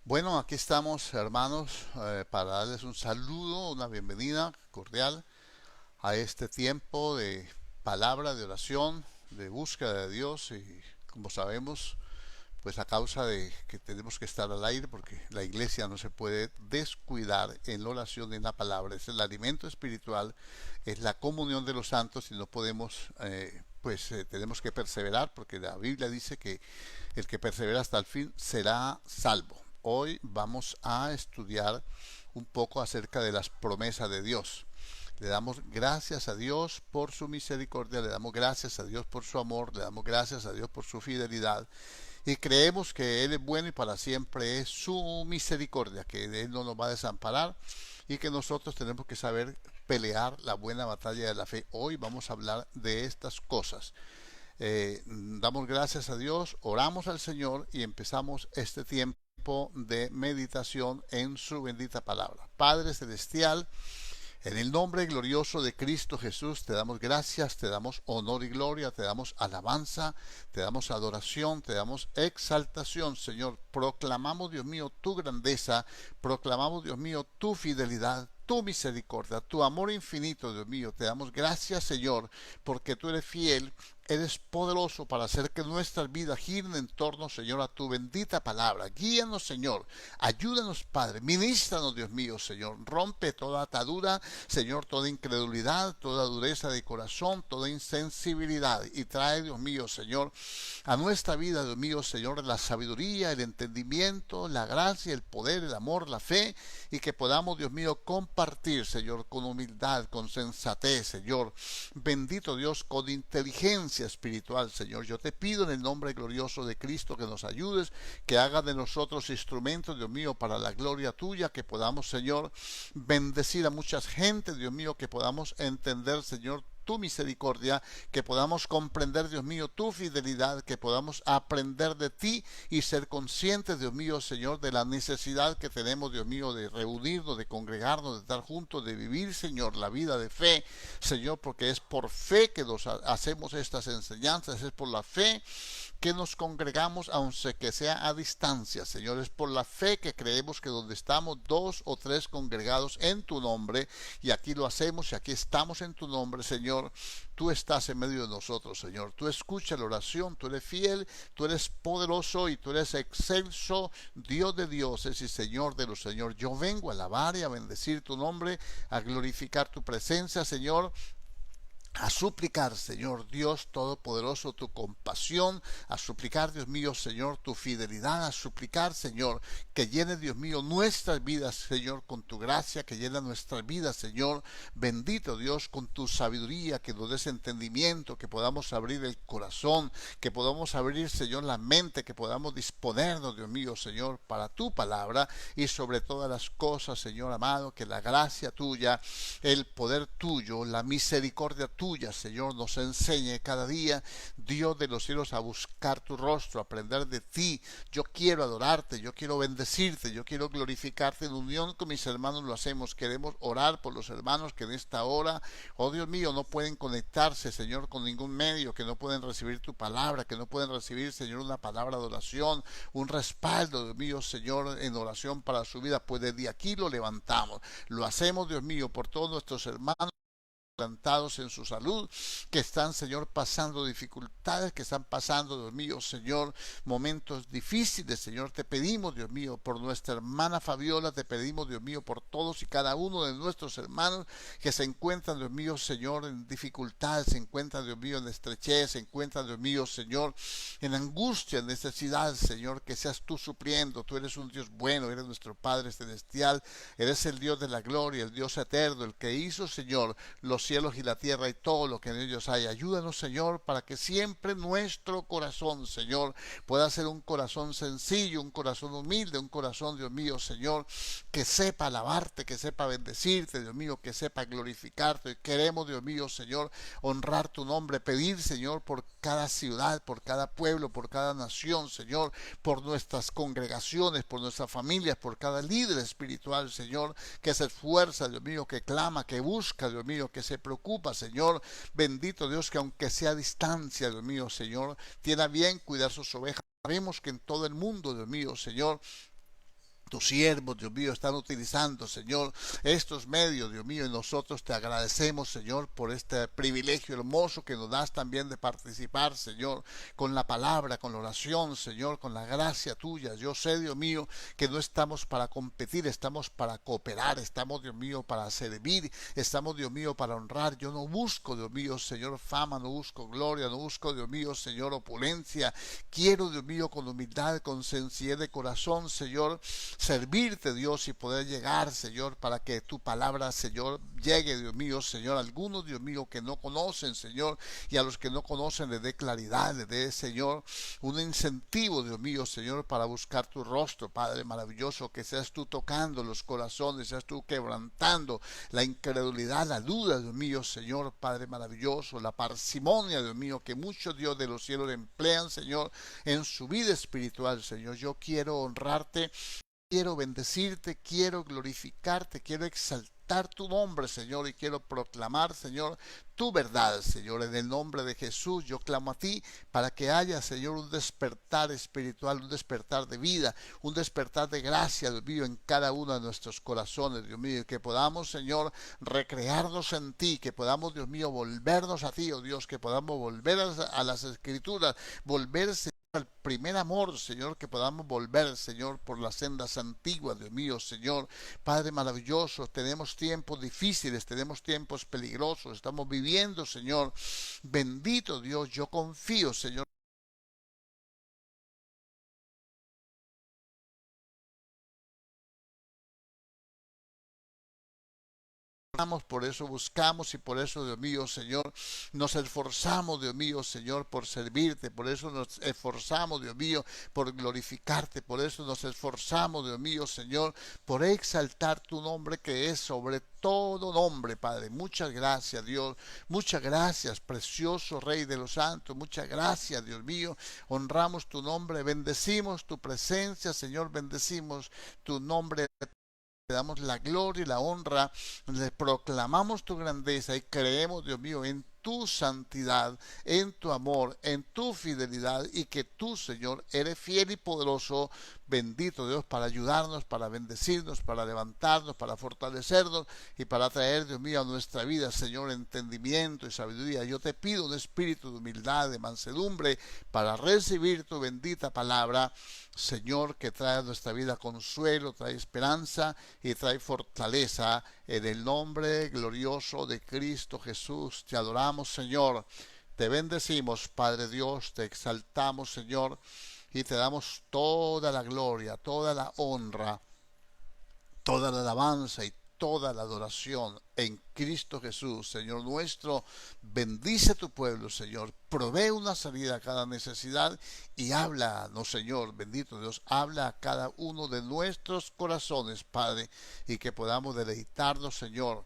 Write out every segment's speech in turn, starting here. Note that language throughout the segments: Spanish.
Bueno, aquí estamos, hermanos, para darles un saludo, una bienvenida cordial a este tiempo de palabra, de oración, de búsqueda de Dios. Y como sabemos, pues a causa de que tenemos que estar al aire, porque la iglesia no se puede descuidar en la oración y en la palabra. Es el alimento espiritual, es la comunión de los santos y no podemos, tenemos que perseverar, porque la Biblia dice que el que persevera hasta el fin será salvo. Hoy vamos a estudiar un poco acerca de las promesas de Dios. Le damos gracias a Dios por su misericordia, le damos gracias a Dios por su amor, le damos gracias a Dios por su fidelidad y creemos que Él es bueno y para siempre es su misericordia, que Él no nos va a desamparar y que nosotros tenemos que saber pelear la buena batalla de la fe. Hoy vamos a hablar de estas cosas. Damos gracias a Dios, oramos al Señor y empezamos este tiempo de meditación en su bendita palabra. Padre Celestial, en el nombre glorioso de Cristo Jesús te damos gracias, te damos honor y gloria, te damos alabanza, te damos adoración, te damos exaltación, Señor. Proclamamos, Dios mío, tu grandeza, proclamamos, Dios mío, tu fidelidad, tu misericordia, tu amor infinito, Dios mío. Te damos gracias, Señor, porque tú eres fiel, eres poderoso para hacer que nuestras vidas giren en torno, Señor, a tu bendita palabra. Guíanos, Señor. Ayúdanos, Padre. Ministranos, Dios mío, Señor. Rompe toda atadura, Señor, toda incredulidad, toda dureza de corazón, toda insensibilidad. Y trae, Dios mío, Señor, a nuestra vida, Dios mío, Señor, la sabiduría, el entendimiento, la gracia, el poder, el amor, la fe. Y que podamos, Dios mío, compartir, Señor, con humildad, con sensatez, Señor. Bendito Dios, con inteligencia espiritual, Señor. Yo te pido en el nombre glorioso de Cristo que nos ayudes, que haga de nosotros instrumentos, Dios mío, para la gloria tuya, que podamos, Señor, bendecir a muchas gente, Dios mío, que podamos entender, Señor, tu misericordia, que podamos comprender, Dios mío, tu fidelidad, que podamos aprender de ti y ser conscientes, Dios mío, Señor, de la necesidad que tenemos, Dios mío, de reunirnos, de congregarnos, de estar juntos, de vivir, Señor, la vida de fe, Señor, porque es por fe que nos hacemos estas enseñanzas, es por la fe que nos congregamos, aunque que sea a distancia, Señor. Es por la fe que creemos que donde estamos dos o tres congregados en tu nombre, y aquí lo hacemos y aquí estamos en tu nombre, Señor, tú estás en medio de nosotros, Señor. Tú escuchas la oración, tú eres fiel, tú eres poderoso y tú eres excelso, Dios de dioses y Señor de los señores. Yo vengo a alabar y a bendecir tu nombre, a glorificar tu presencia, Señor, a suplicar, Señor Dios Todopoderoso, tu compasión, a suplicar, Dios mío, Señor, tu fidelidad, a suplicar, Señor, que llene, Dios mío, nuestras vidas, Señor, con tu gracia, que llene nuestras vidas, Señor, bendito Dios, con tu sabiduría, que nos des entendimiento, que podamos abrir el corazón, que podamos abrir, Señor, la mente, que podamos disponernos, Dios mío, Señor, para tu palabra y sobre todas las cosas, Señor amado, que la gracia tuya, el poder tuyo, la misericordia tuya, Señor, nos enseñe cada día, Dios de los cielos, a buscar tu rostro, a aprender de ti. Yo quiero adorarte, yo quiero bendecirte, yo quiero glorificarte en unión con mis hermanos. Lo hacemos, queremos orar por los hermanos que en esta hora, oh Dios mío, no pueden conectarse, Señor, con ningún medio, que no pueden recibir tu palabra, que no pueden recibir, Señor, una palabra de oración, un respaldo, Dios mío, Señor, en oración para su vida. Pues desde aquí lo levantamos, lo hacemos, Dios mío, por todos nuestros hermanos plantados en su salud, que están, Señor, pasando dificultades, que están pasando, Dios mío, Señor, momentos difíciles, Señor. Te pedimos, Dios mío, por nuestra hermana Fabiola, te pedimos, Dios mío, por todos y cada uno de nuestros hermanos que se encuentran, Dios mío, Señor, en dificultades, se encuentran, Dios mío, en estrechez, se encuentran, Dios mío, Señor, en angustia, en necesidad, Señor, que seas tú supliendo. Tú eres un Dios bueno, eres nuestro Padre celestial, eres el Dios de la gloria, el Dios eterno, el que hizo, Señor, los cielos y la tierra y todo lo que en ellos hay. Ayúdanos, Señor, para que siempre nuestro corazón, Señor, pueda ser un corazón sencillo, un corazón humilde, un corazón, Dios mío, Señor, que sepa alabarte, que sepa bendecirte, Dios mío, que sepa glorificarte. Queremos, Dios mío, Señor, honrar tu nombre, pedir, Señor, por cada ciudad, por cada pueblo, por cada nación, Señor, por nuestras congregaciones, por nuestras familias, por cada líder espiritual, Señor, que se esfuerza, Dios mío, que clama, que busca, Dios mío, que se preocupa, Señor. Bendito Dios, que aunque sea a distancia, Dios mío, Señor, tiene a bien cuidar sus ovejas. Sabemos que en todo el mundo, Dios mío, Señor, tus siervos, Dios mío, están utilizando, Señor, estos medios, Dios mío, y nosotros te agradecemos, Señor, por este privilegio hermoso que nos das también de participar, Señor, con la palabra, con la oración, Señor, con la gracia tuya. Yo sé, Dios mío, que no estamos para competir, estamos para cooperar, estamos, Dios mío, para servir, estamos, Dios mío, para honrar. Yo no busco, Dios mío, Señor, fama, no busco gloria, no busco, Dios mío, Señor, opulencia. Quiero, Dios mío, con humildad, con sencillez de corazón, Señor, servirte, Dios, y poder llegar, Señor, para que tu palabra, Señor, llegue, Dios mío, Señor, a algunos, Dios mío, que no conocen, Señor, y a los que no conocen les dé claridad, les dé, Señor, un incentivo, Dios mío, Señor, para buscar tu rostro, Padre maravilloso, que seas tú tocando los corazones, seas tú quebrantando la incredulidad, la duda, Dios mío, Señor, Padre maravilloso, la parsimonia, Dios mío, que muchos, Dios de los cielos emplean, Señor, en su vida espiritual, Señor. Yo quiero honrarte, quiero bendecirte, quiero glorificarte, quiero exaltar tu nombre, Señor, y quiero proclamar, Señor, tu verdad, Señor. En el nombre de Jesús yo clamo a ti para que haya, Señor, un despertar espiritual, un despertar de vida, un despertar de gracia, Dios mío, en cada uno de nuestros corazones, Dios mío, y que podamos, Señor, recrearnos en ti, que podamos, Dios mío, volvernos a ti, oh Dios, que podamos volver a las Escrituras, volverse al primer amor, Señor, que podamos volver, Señor, por las sendas antiguas, Dios mío, Señor, Padre maravilloso. Tenemos tiempos difíciles, tenemos tiempos peligrosos, estamos viviendo, Señor, bendito Dios, yo confío, Señor. Por eso buscamos y por eso, Dios mío, Señor, nos esforzamos, Dios mío, Señor, por servirte, por eso nos esforzamos, Dios mío, por glorificarte, por eso nos esforzamos, Dios mío, Señor, por exaltar tu nombre que es sobre todo nombre, Padre. Muchas gracias, Dios, muchas gracias, precioso Rey de los Santos, muchas gracias, Dios mío, honramos tu nombre, bendecimos tu presencia, Señor, bendecimos tu nombre. Te damos la gloria y la honra, le proclamamos tu grandeza y creemos, Dios mío, en tu santidad, en tu amor, en tu fidelidad y que tú, Señor, eres fiel y poderoso, bendito Dios, para ayudarnos, para bendecirnos, para levantarnos, para fortalecernos y para traer, Dios mío, a nuestra vida, Señor, entendimiento y sabiduría. Yo te pido un espíritu de humildad, de mansedumbre, para recibir tu bendita palabra, Señor, que trae a nuestra vida consuelo, trae esperanza y trae fortaleza. En el nombre glorioso de Cristo Jesús te adoramos, Señor. Te bendecimos, Padre Dios, te exaltamos, Señor, y te damos toda la gloria, toda la honra, toda la alabanza y toda la adoración en Cristo Jesús, Señor nuestro. Bendice tu pueblo, Señor. Provee una salida a cada necesidad y háblanos, Señor, bendito Dios. Habla a cada uno de nuestros corazones, Padre, y que podamos deleitarnos, Señor,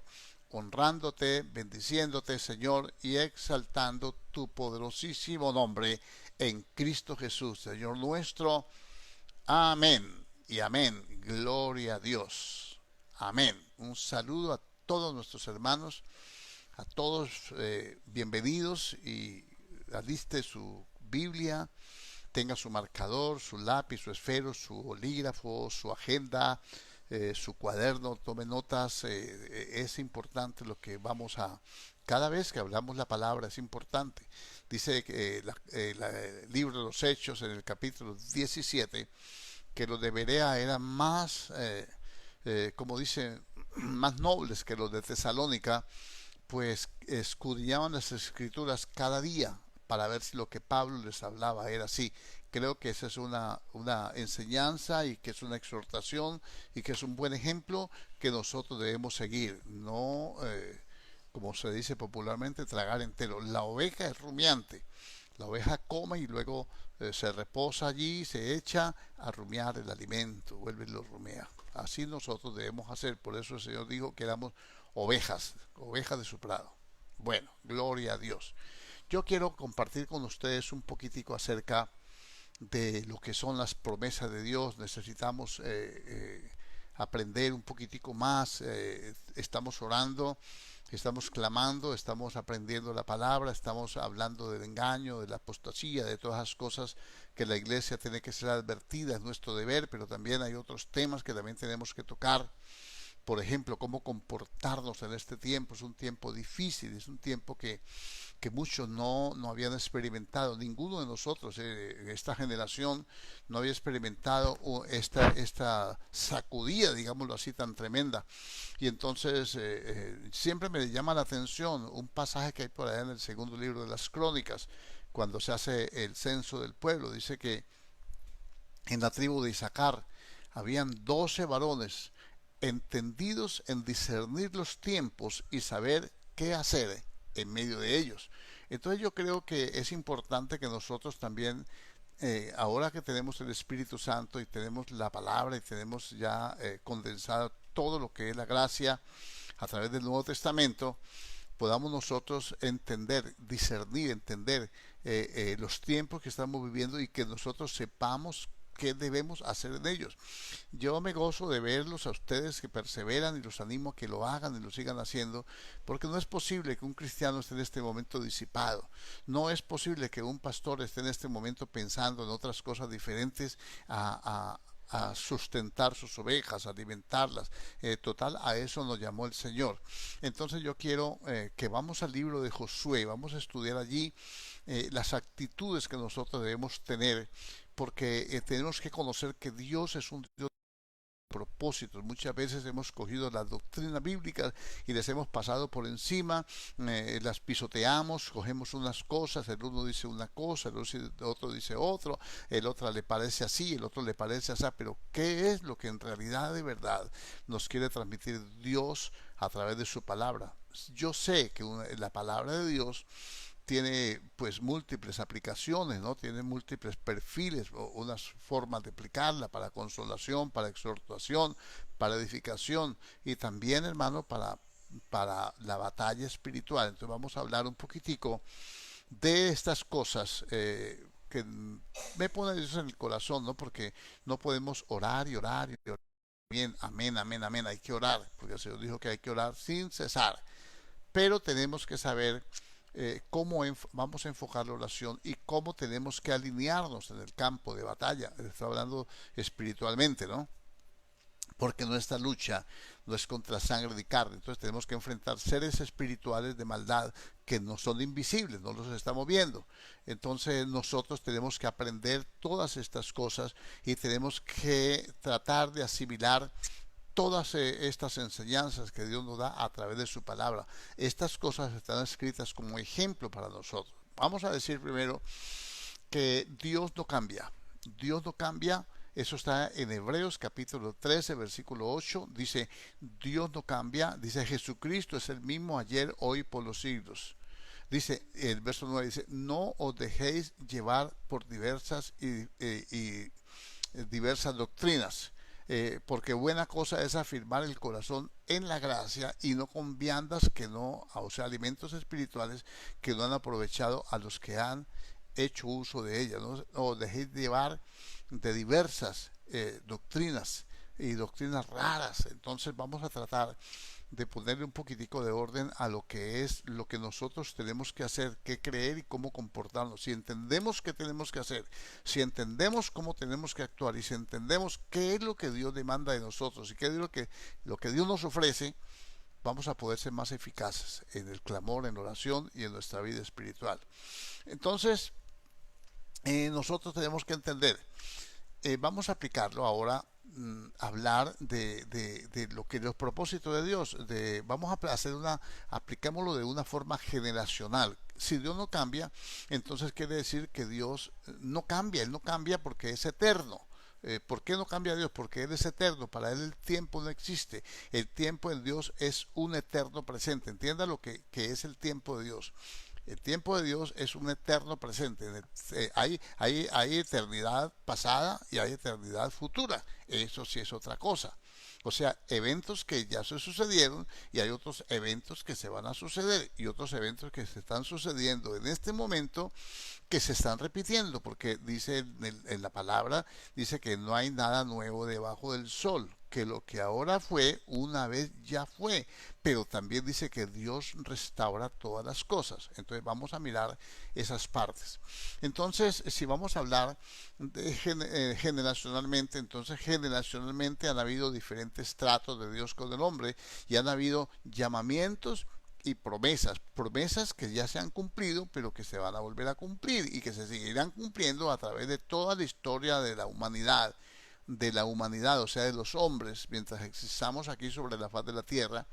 honrándote, bendiciéndote, Señor, y exaltando tu poderosísimo nombre en Cristo Jesús, Señor nuestro. Amén y amén. Gloria a Dios. Amén. Un saludo a todos nuestros hermanos, a todos bienvenidos y aliste su Biblia, tenga su marcador, su lápiz, su esfero, su bolígrafo, su agenda, su cuaderno, tome notas. Es importante lo que vamos a... Cada vez que hablamos la palabra es importante. Dice que el libro de los Hechos en el capítulo 17 que los de Berea eran más, como dice, más nobles que los de Tesalónica, pues escudriñaban las escrituras cada día para ver si lo que Pablo les hablaba era así. Creo que esa es una enseñanza y que es una exhortación y que es un buen ejemplo que nosotros debemos seguir. No, como se dice popularmente, tragar entero. La oveja es rumiante. La oveja come y luego se reposa allí, se echa a rumiar el alimento, vuelve y lo rumea. Así nosotros debemos hacer. Por eso el Señor dijo que éramos ovejas, ovejas de su prado. Bueno, gloria a Dios. Yo quiero compartir con ustedes un poquitico acerca de lo que son las promesas de Dios. Necesitamos aprender un poquitico más. Estamos orando, estamos clamando, estamos aprendiendo la palabra, estamos hablando del engaño, de la apostasía, de todas esas cosas que la iglesia tiene que ser advertida, es nuestro deber, pero también hay otros temas que también tenemos que tocar. Por ejemplo, cómo comportarnos en este tiempo. Es un tiempo difícil, es un tiempo que muchos no habían experimentado. Ninguno de nosotros, esta generación, no había experimentado esta sacudida, digámoslo así, tan tremenda. Y entonces siempre me llama la atención un pasaje que hay por allá en el segundo libro de las Crónicas, cuando se hace el censo del pueblo. Dice que en la tribu de Isaacar habían 12 varones entendidos en discernir los tiempos y saber qué hacer en medio de ellos. Entonces yo creo que es importante que nosotros también, ahora que tenemos el Espíritu Santo y tenemos la palabra y tenemos ya condensado todo lo que es la gracia a través del Nuevo Testamento, podamos nosotros entender, discernir, entender los tiempos que estamos viviendo y que nosotros sepamos qué debemos hacer en ellos. Yo me gozo de verlos a ustedes que perseveran y los animo a que lo hagan y lo sigan haciendo, porque no es posible que un cristiano esté en este momento disipado. No es posible que un pastor esté en este momento pensando en otras cosas diferentes a sustentar sus ovejas, a alimentarlas. Total, a eso nos llamó el Señor. Entonces yo quiero que vamos al libro de Josué, vamos a estudiar allí las actitudes que nosotros debemos tener, porque tenemos que conocer que Dios es un Dios de propósitos. Muchas veces hemos cogido las doctrinas bíblicas y les hemos pasado por encima, las pisoteamos, cogemos unas cosas, el uno dice una cosa, el otro dice otro, el otro le parece así, el otro le parece así, pero ¿qué es lo que en realidad de verdad nos quiere transmitir Dios a través de su palabra? Yo sé que la palabra de Dios tiene pues múltiples aplicaciones, ¿no? Tiene múltiples perfiles, o unas formas de aplicarla para consolación, para exhortación, para edificación y también, hermano, para la batalla espiritual. Entonces vamos a hablar un poquitico de estas cosas que me pone Dios en el corazón, ¿no? Porque no podemos orar y orar y orar. Bien, amén, amén, amén. Hay que orar, porque el Señor dijo que hay que orar sin cesar. Pero tenemos que saber cómo vamos a enfocar la oración y cómo tenemos que alinearnos en el campo de batalla. Estoy hablando espiritualmente, ¿no? Porque nuestra lucha no es contra sangre ni carne. Entonces tenemos que enfrentar seres espirituales de maldad que no son invisibles, no los estamos viendo. Entonces nosotros tenemos que aprender todas estas cosas y tenemos que tratar de asimilar todas estas enseñanzas que Dios nos da a través de su palabra. Estas cosas están escritas como ejemplo para nosotros. Vamos a decir primero que Dios no cambia. Dios no cambia. Eso está en Hebreos capítulo 13, versículo 8. Dice, Dios no cambia. Dice, Jesucristo es el mismo ayer, hoy, por los siglos. Dice, el verso 9 dice, no os dejéis llevar por diversas diversas doctrinas. Porque buena cosa es afirmar el corazón en la gracia y no con viandas que no, o sea, alimentos espirituales que no han aprovechado a los que han hecho uso de ellas. No os dejéis llevar de diversas doctrinas y doctrinas raras. Entonces vamos a tratar de ponerle un poquitico de orden a lo que es lo que nosotros tenemos que hacer, qué creer y cómo comportarnos. Si entendemos qué tenemos que hacer, si entendemos cómo tenemos que actuar y si entendemos qué es lo que Dios demanda de nosotros y qué es lo que Dios nos ofrece, vamos a poder ser más eficaces en el clamor, en la oración y en nuestra vida espiritual. Entonces, nosotros tenemos que entender, vamos a aplicarlo ahora, hablar de lo que los propósitos de Dios, vamos a hacer aplicémoslo de una forma generacional. Si Dios no cambia, entonces quiere decir que Dios no cambia, Él no cambia porque es eterno. ¿Por qué no cambia Dios? Porque Él es eterno, para Él el tiempo no existe. El tiempo en Dios es un eterno presente. Entienda lo que es el tiempo de Dios. El tiempo de Dios es un eterno presente. Hay eternidad pasada y hay eternidad futura. Eso sí es otra cosa. O sea, eventos que ya se sucedieron y hay otros eventos que se van a suceder y otros eventos que se están sucediendo en este momento que se están repitiendo, porque dice en la palabra, dice que no hay nada nuevo debajo del sol. que lo que ahora fue, una vez ya fue, pero también dice que Dios restaura todas las cosas. Entonces vamos a mirar esas partes. Entonces, si vamos a hablar generacionalmente, entonces generacionalmente han habido diferentes tratos de Dios con el hombre y han habido llamamientos y promesas que ya se han cumplido, pero que se van a volver a cumplir y que se seguirán cumpliendo a través de toda la historia de la humanidad, o sea, de los hombres, mientras existamos aquí sobre la faz de la tierra.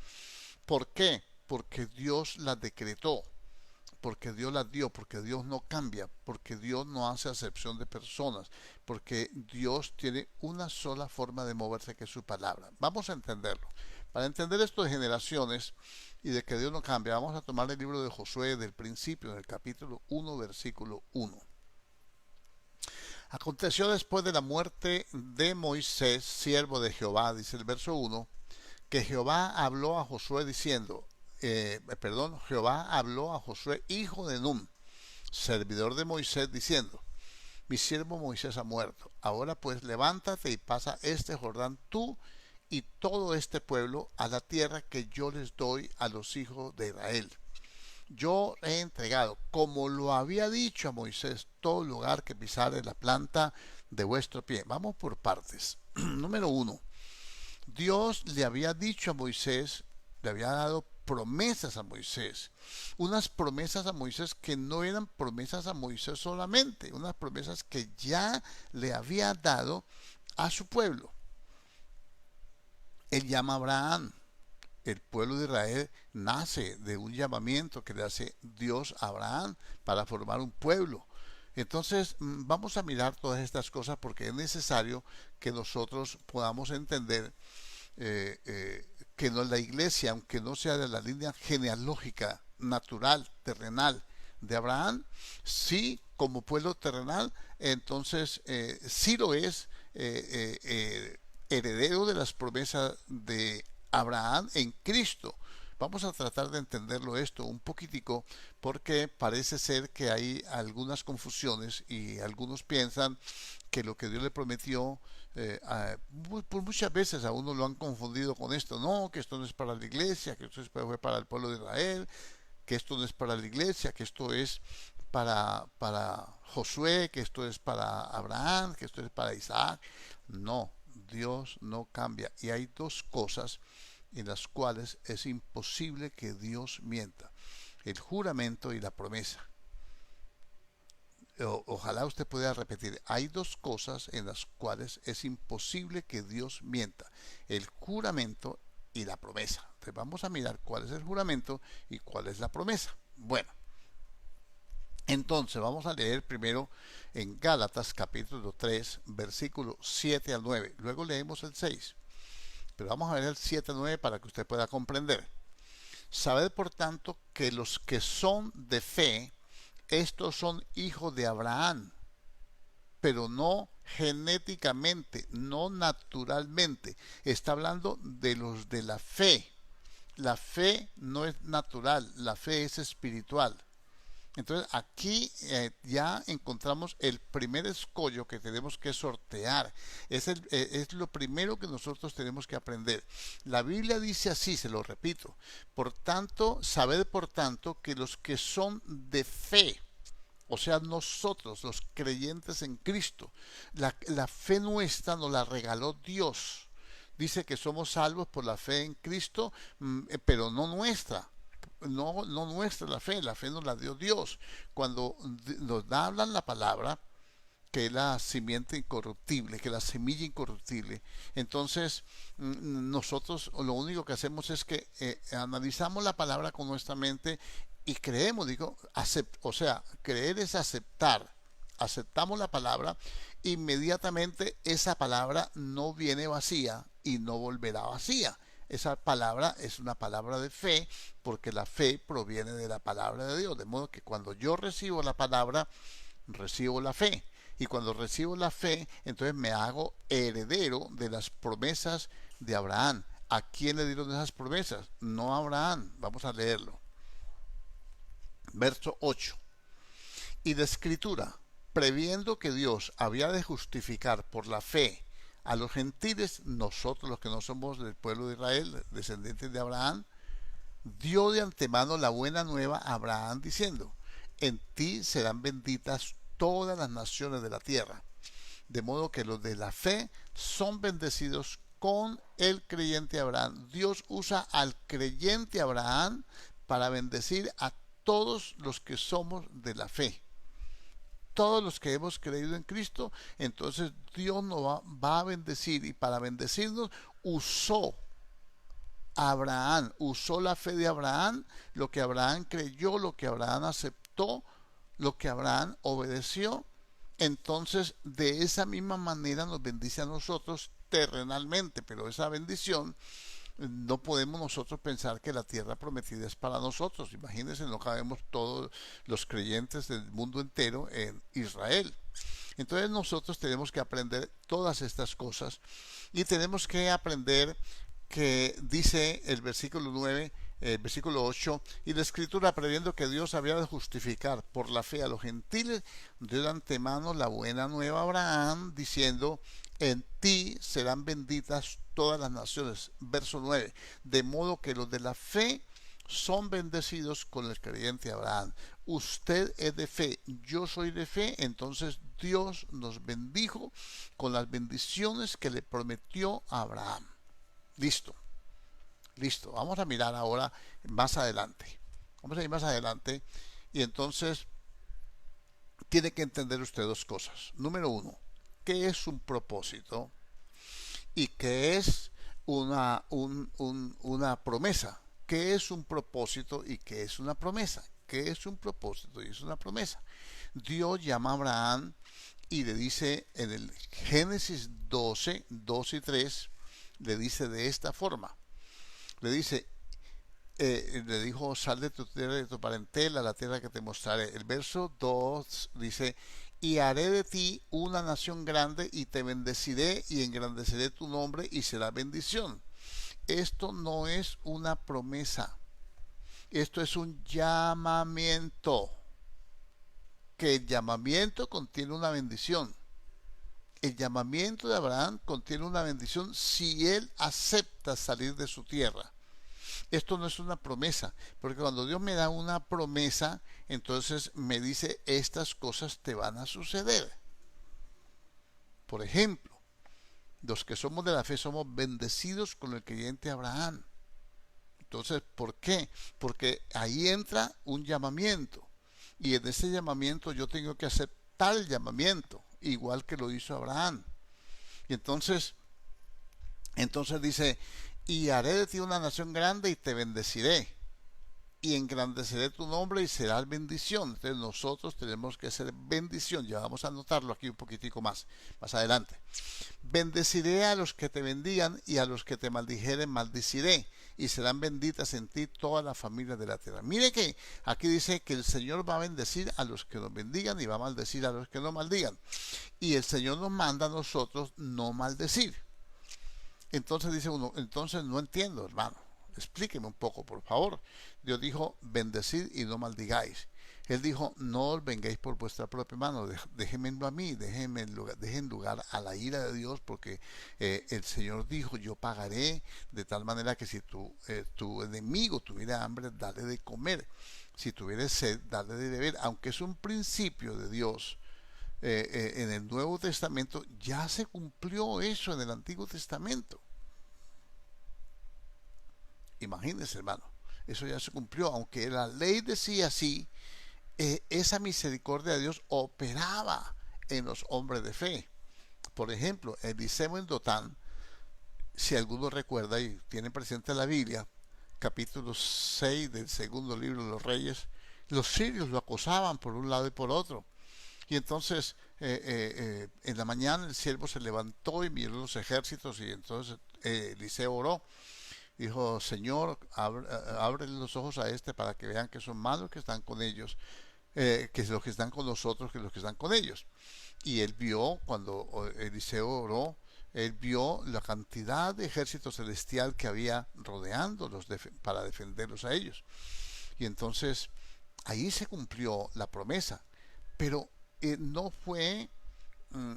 ¿Por qué? Porque Dios las decretó, porque Dios las dio, porque Dios no cambia, porque Dios no hace acepción de personas, porque Dios tiene una sola forma de moverse, que es su palabra. Vamos a entenderlo. Para entender esto de generaciones y de que Dios no cambia, vamos a tomar el libro de Josué del principio, en el capítulo 1, versículo 1. Aconteció después de la muerte de Moisés, siervo de Jehová, dice el verso 1, que Jehová habló a Josué diciendo, Jehová habló a Josué, hijo de Nun, servidor de Moisés, diciendo, mi siervo Moisés ha muerto. Ahora pues levántate y pasa este Jordán tú y todo este pueblo a la tierra que yo les doy a los hijos de Israel. Yo he entregado, como lo había dicho a Moisés, todo lugar que pisare la planta de vuestro pie. Vamos por partes. Número 1. Dios le había dicho a Moisés, le había dado promesas a Moisés, unas promesas a Moisés que no eran promesas a Moisés solamente, unas promesas que ya le había dado a su pueblo. Él llama a Abraham. El pueblo de Israel nace de un llamamiento que le hace Dios a Abraham para formar un pueblo. Entonces vamos a mirar todas estas cosas porque es necesario que nosotros podamos entender que no, la iglesia, aunque no sea de la línea genealógica, natural, terrenal de Abraham, sí como pueblo terrenal, entonces sí lo es, heredero de las promesas de Abraham en Cristo. Vamos a tratar de entenderlo esto un poquitico porque parece ser que hay algunas confusiones y algunos piensan que lo que Dios le prometió, por muchas veces a uno lo han confundido con esto, no, que esto no es para la iglesia, que esto fue para el pueblo de Israel, que esto no es para la iglesia, que esto es para Josué, que esto es para Abraham, que esto es para Isaac. No, Dios no cambia y hay dos cosas en las cuales es imposible que Dios mienta: el juramento y la promesa. Ojalá usted pueda repetir, hay dos cosas en las cuales es imposible que Dios mienta: el juramento y la promesa. Entonces vamos a mirar cuál es el juramento y cuál es la promesa. Bueno, entonces vamos a leer primero en Gálatas capítulo 3 versículo 7 al 9, luego leemos el 6, pero vamos a ver el 7 al 9 para que usted pueda comprender. Sabed por tanto que los que son de fe, estos son hijos de Abraham, pero no genéticamente, no naturalmente. Está hablando de los de la fe. La fe no es natural, la fe es espiritual. Entonces aquí ya encontramos el primer escollo que tenemos que sortear. Es lo primero que nosotros tenemos que aprender. La Biblia dice así, se lo repito: por tanto, sabed por tanto que los que son de fe, o sea, nosotros los creyentes en Cristo, la fe nuestra nos la regaló Dios. Dice que somos salvos por la fe en Cristo, pero no nuestra. No nuestra la fe nos la dio Dios. Cuando nos hablan la palabra, que es la simiente incorruptible, que es la semilla incorruptible, entonces nosotros lo único que hacemos es que analizamos la palabra con nuestra mente y creemos, o sea, creer es aceptar. Aceptamos la palabra, inmediatamente esa palabra no viene vacía y no volverá vacía. Esa palabra es una palabra de fe, porque la fe proviene de la palabra de Dios. De modo que cuando yo recibo la palabra, recibo la fe. Y cuando recibo la fe, entonces me hago heredero de las promesas de Abraham. ¿A quién le dieron esas promesas? No a Abraham. Vamos a leerlo. Verso 8. Y de escritura, previendo que Dios había de justificar por la fe a los gentiles, nosotros los que no somos del pueblo de Israel, descendientes de Abraham, dio de antemano la buena nueva a Abraham diciendo, en ti serán benditas todas las naciones de la tierra. De modo que los de la fe son bendecidos con el creyente Abraham. Dios usa al creyente Abraham para bendecir a todos los que somos de la fe. Todos los que hemos creído en Cristo, entonces Dios nos va a bendecir, y para bendecirnos usó Abraham, usó la fe de Abraham, lo que Abraham creyó, lo que Abraham aceptó, lo que Abraham obedeció. Entonces de esa misma manera nos bendice a nosotros terrenalmente, pero esa bendición no podemos nosotros pensar que la tierra prometida es para nosotros. Imagínense, no cabemos todos los creyentes del mundo entero en Israel. Entonces nosotros tenemos que aprender todas estas cosas, y tenemos que aprender que dice el versículo 9, el versículo 8, y la escritura, previendo que Dios había de justificar por la fe a los gentiles, dio de antemano la buena nueva a Abraham, diciendo, en ti serán benditas todas las naciones. Verso 9, de modo que los de la fe son bendecidos con el creyente Abraham. Usted es de fe, yo soy de fe, entonces Dios nos bendijo con las bendiciones que le prometió a Abraham. Listo, listo. Vamos a mirar ahora más adelante. Vamos a ir más adelante, y entonces tiene que entender usted dos cosas. Número uno, ¿qué es un propósito? ¿Y qué es una promesa? ¿Qué es un propósito y qué es una promesa? ¿Qué es un propósito y es una promesa? Dios llama a Abraham y le dice en el Génesis 12, 2 y 3, le dice de esta forma. Le dice, le dijo, sal de tu tierra y de tu parentela a la tierra que te mostraré. El verso 2 dice, y haré de ti una nación grande y te bendeciré y engrandeceré tu nombre y será bendición. Esto no es una promesa, esto es un llamamiento, que el llamamiento contiene una bendición. El llamamiento de Abraham contiene una bendición si él acepta salir de su tierra. Esto no es una promesa, porque cuando Dios me da una promesa, entonces me dice, estas cosas te van a suceder. Por ejemplo, los que somos de la fe somos bendecidos con el creyente Abraham. Entonces, ¿por qué? Porque ahí entra un llamamiento, y en ese llamamiento yo tengo que aceptar el llamamiento, igual que lo hizo Abraham. Y entonces dice, y haré de ti una nación grande y te bendeciré y engrandeceré tu nombre y serás bendición. Entonces nosotros tenemos que ser bendición. Ya vamos a anotarlo aquí un poquitico más adelante. Bendeciré a los que te bendigan, y a los que te maldijeren maldiciré, y serán benditas en ti todas las familias de la tierra. Mire que aquí dice que el Señor va a bendecir a los que nos bendigan y va a maldecir a los que nos maldigan. Y el Señor nos manda a nosotros no maldecir. Entonces dice uno, entonces no entiendo, hermano. Explíqueme un poco, por favor. Dios dijo, bendecid y no maldigáis. Él dijo, no os vengáis por vuestra propia mano, déjenmelo a mí, dejen lugar a la ira de Dios, porque el Señor dijo, yo pagaré, de tal manera que si tu enemigo tuviera hambre, dale de comer, si tuviera sed, dale de beber. Aunque es un principio de Dios, en el Nuevo Testamento ya se cumplió eso en el Antiguo Testamento. Imagínense, hermano, eso ya se cumplió. Aunque la ley decía así, esa misericordia de Dios operaba en los hombres de fe. Por ejemplo, Eliseo en Dotán, si alguno recuerda y tiene presente la Biblia, capítulo 6 del segundo libro de los Reyes, los sirios lo acosaban por un lado y por otro. Y entonces en la mañana el siervo se levantó y miró los ejércitos, y entonces Eliseo oró. Dijo, Señor, abre los ojos a este para que vean que son malos que están con ellos, que los que están con nosotros, que los que están con ellos. Y él vio, cuando Eliseo oró, él vio la cantidad de ejército celestial que había rodeándolos para defenderlos a ellos. Y entonces ahí se cumplió la promesa. Pero no fue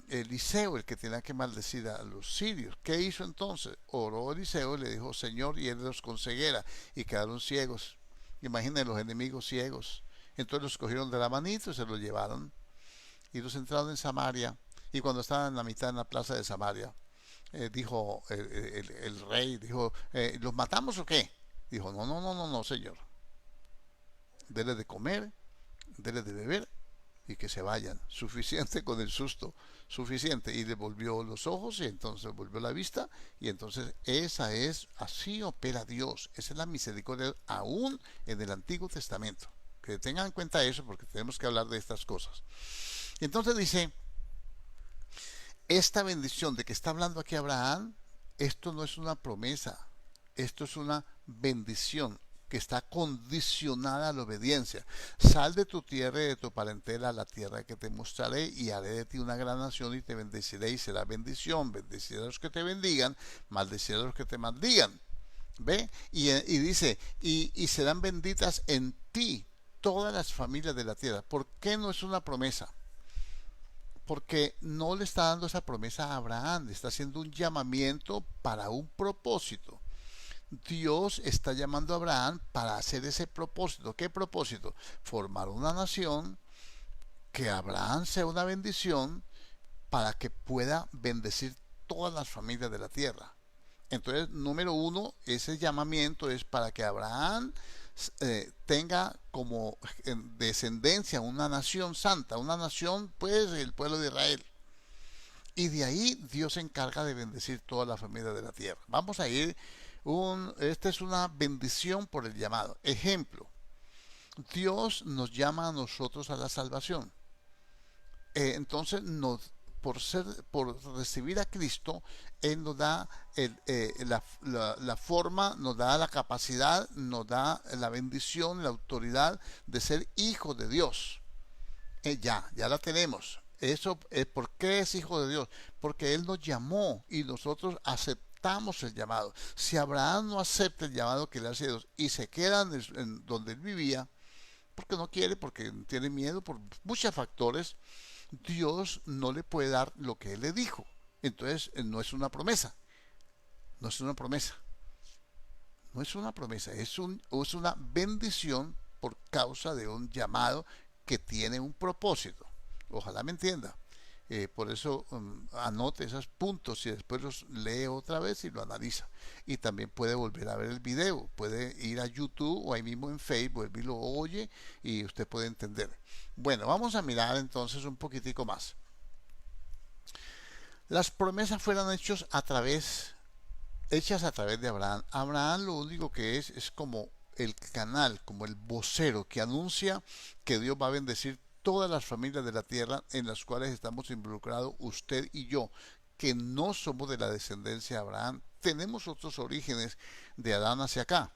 Eliseo el que tenía que maldecir a los sirios. ¿Qué hizo entonces? Oró Eliseo y le dijo, Señor, y él los con ceguera, y quedaron ciegos. Imaginen los enemigos ciegos. Entonces los cogieron de la manito y se los llevaron y los entraron en Samaria. Y cuando estaban en la mitad en la plaza de Samaria, dijo el rey, dijo, ¿los matamos o qué? Dijo, no, no, no, no, no, señor. Dele de comer, dele de beber y que se vayan. Suficiente con el susto, suficiente. Y le volvió los ojos y entonces volvió la vista. Y entonces así opera Dios. Esa es la misericordia aún en el Antiguo Testamento. Que tengan en cuenta eso porque tenemos que hablar de estas cosas. Entonces dice, esta bendición de que está hablando aquí Abraham, esto no es una promesa, esto es una bendición que está condicionada a la obediencia. Sal de tu tierra y de tu parentela a la tierra que te mostraré y haré de ti una gran nación y te bendeciré y será bendición. Bendeciré a los que te bendigan, maldeciré a los que te maldigan. ¿Ve? Y dice, y serán benditas en ti todas las familias de la tierra. ¿Por qué no es una promesa? Porque no le está dando esa promesa a Abraham, le está haciendo un llamamiento para un propósito. Dios está llamando a Abraham para hacer ese propósito. ¿Qué propósito? Formar una nación, que Abraham sea una bendición para que pueda bendecir todas las familias de la tierra. Entonces, número uno, ese llamamiento es para que Abraham tenga como descendencia una nación santa, una nación, pues, el pueblo de Israel. Y de ahí Dios se encarga de bendecir toda la familia de la tierra. Vamos a ir, esta es una bendición por el llamado. Ejemplo, Dios nos llama a nosotros a la salvación. Entonces, por recibir a Cristo, Él nos da la forma, nos da la capacidad, nos da la bendición, la autoridad de ser hijos de Dios. Ya la tenemos. Eso, ¿por qué es hijo de Dios? Porque Él nos llamó y nosotros aceptamos el llamado. Si Abraham no acepta el llamado que le hace Dios y se queda en donde él vivía, porque no quiere, porque tiene miedo, por muchos factores, Dios no le puede dar lo que Él le dijo. Entonces, no es una promesa. No es una promesa. No es una promesa. Es una bendición por causa de un llamado que tiene un propósito. Ojalá me entienda. Por eso anote esos puntos y después los lee otra vez y lo analiza. Y también puede volver a ver el video. Puede ir a YouTube o ahí mismo en Facebook, vuelve y lo oye y usted puede entender. Bueno, vamos a mirar entonces un poquitico más. Las promesas fueron hechas a través de Abraham. Abraham lo único que es como el canal, como el vocero que anuncia que Dios va a bendecir todas las familias de la tierra en las cuales estamos involucrados usted y yo, que no somos de la descendencia de Abraham, tenemos otros orígenes de Adán hacia acá.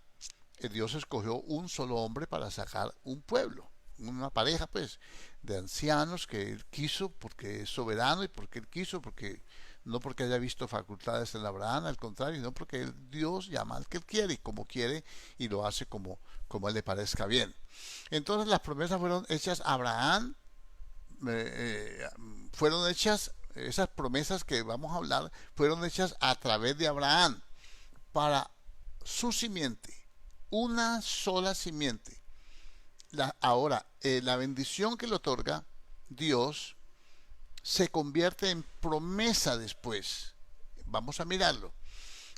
Dios escogió un solo hombre para sacar un pueblo, una pareja pues de ancianos que Él quiso porque es soberano y porque Él quiso, porque no porque haya visto facultades en Abraham, al contrario, no porque Dios llama al que Él quiere y como quiere y lo hace como a Él le parezca bien. Entonces las promesas fueron hechas a Abraham, fueron hechas, esas promesas que vamos a hablar, fueron hechas a través de Abraham para su simiente, una sola simiente. Ahora, la bendición que le otorga Dios se convierte en promesa después. Vamos a mirarlo.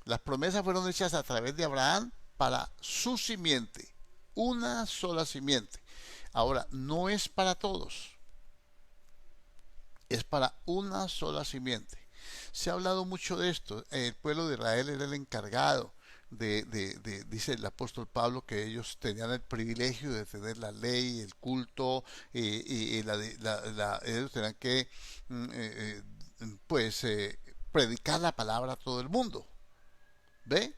Las promesas fueron hechas a través de Abraham para su simiente, una sola simiente. Ahora, no es para todos, es para una sola simiente. Se ha hablado mucho de esto. El pueblo de Israel era el encargado dice el apóstol Pablo, que ellos tenían el privilegio de tener la ley, el culto, y ellos tenían que pues predicar la palabra a todo el mundo. ¿Ve?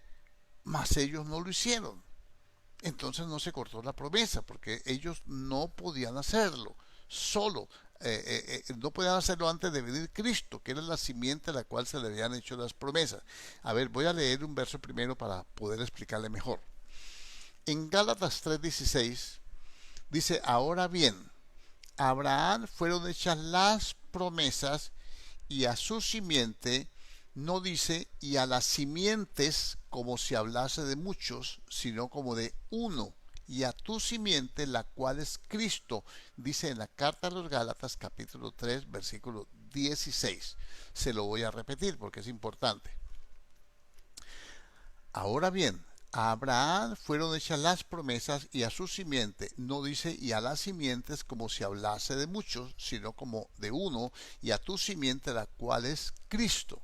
Mas ellos no lo hicieron. Entonces no se cortó la promesa, porque ellos no podían hacerlo solo. No podían hacerlo antes de venir Cristo, que era la simiente a la cual se le habían hecho las promesas. A ver, voy a leer un verso primero para poder explicarle mejor. En Gálatas 3:16 dice, ahora bien, a Abraham fueron hechas las promesas y a su simiente, no dice y a las simientes como si hablase de muchos, sino como de uno, y a tu simiente, la cual es Cristo, dice en la carta a los Gálatas capítulo 3 versículo 16. Se lo voy a repetir porque es importante. Ahora bien, a Abraham fueron hechas las promesas y a su simiente, no dice y a las simientes como si hablase de muchos, sino como de uno, y a tu simiente, la cual es Cristo.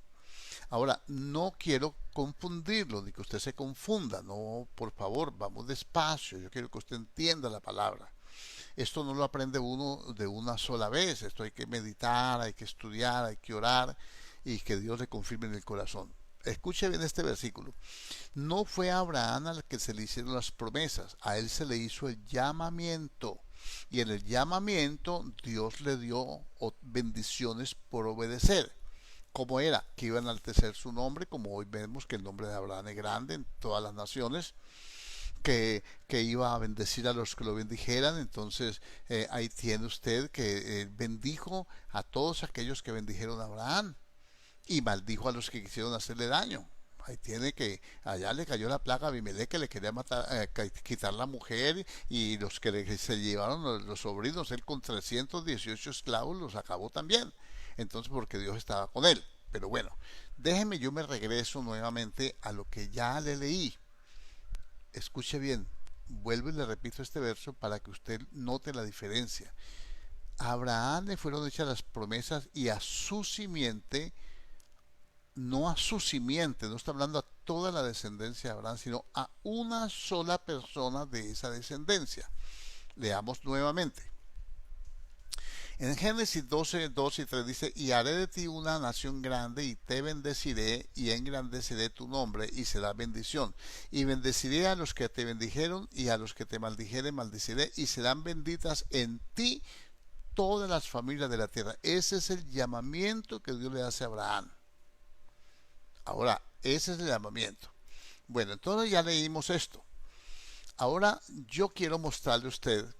Ahora, no quiero confundirlo, ni que usted se confunda, no, por favor, vamos despacio, yo quiero que usted entienda la palabra. Esto no lo aprende uno de una sola vez, esto hay que meditar, hay que estudiar, hay que orar y que Dios le confirme en el corazón. Escuche bien este versículo. No fue a Abraham al que se le hicieron las promesas, a él se le hizo el llamamiento. Y en el llamamiento Dios le dio bendiciones por obedecer. ¿Cómo era? Que iba a enaltecer su nombre, como hoy vemos que el nombre de Abraham es grande en todas las naciones, que iba a bendecir a los que lo bendijeran. Entonces ahí tiene usted que bendijo a todos aquellos que bendijeron a Abraham y maldijo a los que quisieron hacerle daño. Ahí tiene que allá le cayó la plaga a Abimelech, que le quería matar, quitar la mujer, y los que se llevaron los sobrinos, él con 318 esclavos los acabó también. Entonces, porque Dios estaba con él. Pero bueno, déjeme, yo me regreso nuevamente a lo que ya le leí. Escuche bien, vuelvo y le repito este verso para que usted note la diferencia. A Abraham le fueron hechas las promesas y a su simiente, no a su simiente, no está hablando a toda la descendencia de Abraham, sino a una sola persona de esa descendencia. Leamos nuevamente. En Génesis 12, 2 y 3 dice, y haré de ti una nación grande, y te bendeciré, y engrandeceré tu nombre, y será bendición. Y bendeciré a los que te bendijeron, y a los que te maldijeren, maldeciré, y serán benditas en ti todas las familias de la tierra. Ese es el llamamiento que Dios le hace a Abraham. Ahora, ese es el llamamiento. Bueno, entonces ya leímos esto. Ahora yo quiero mostrarle a usted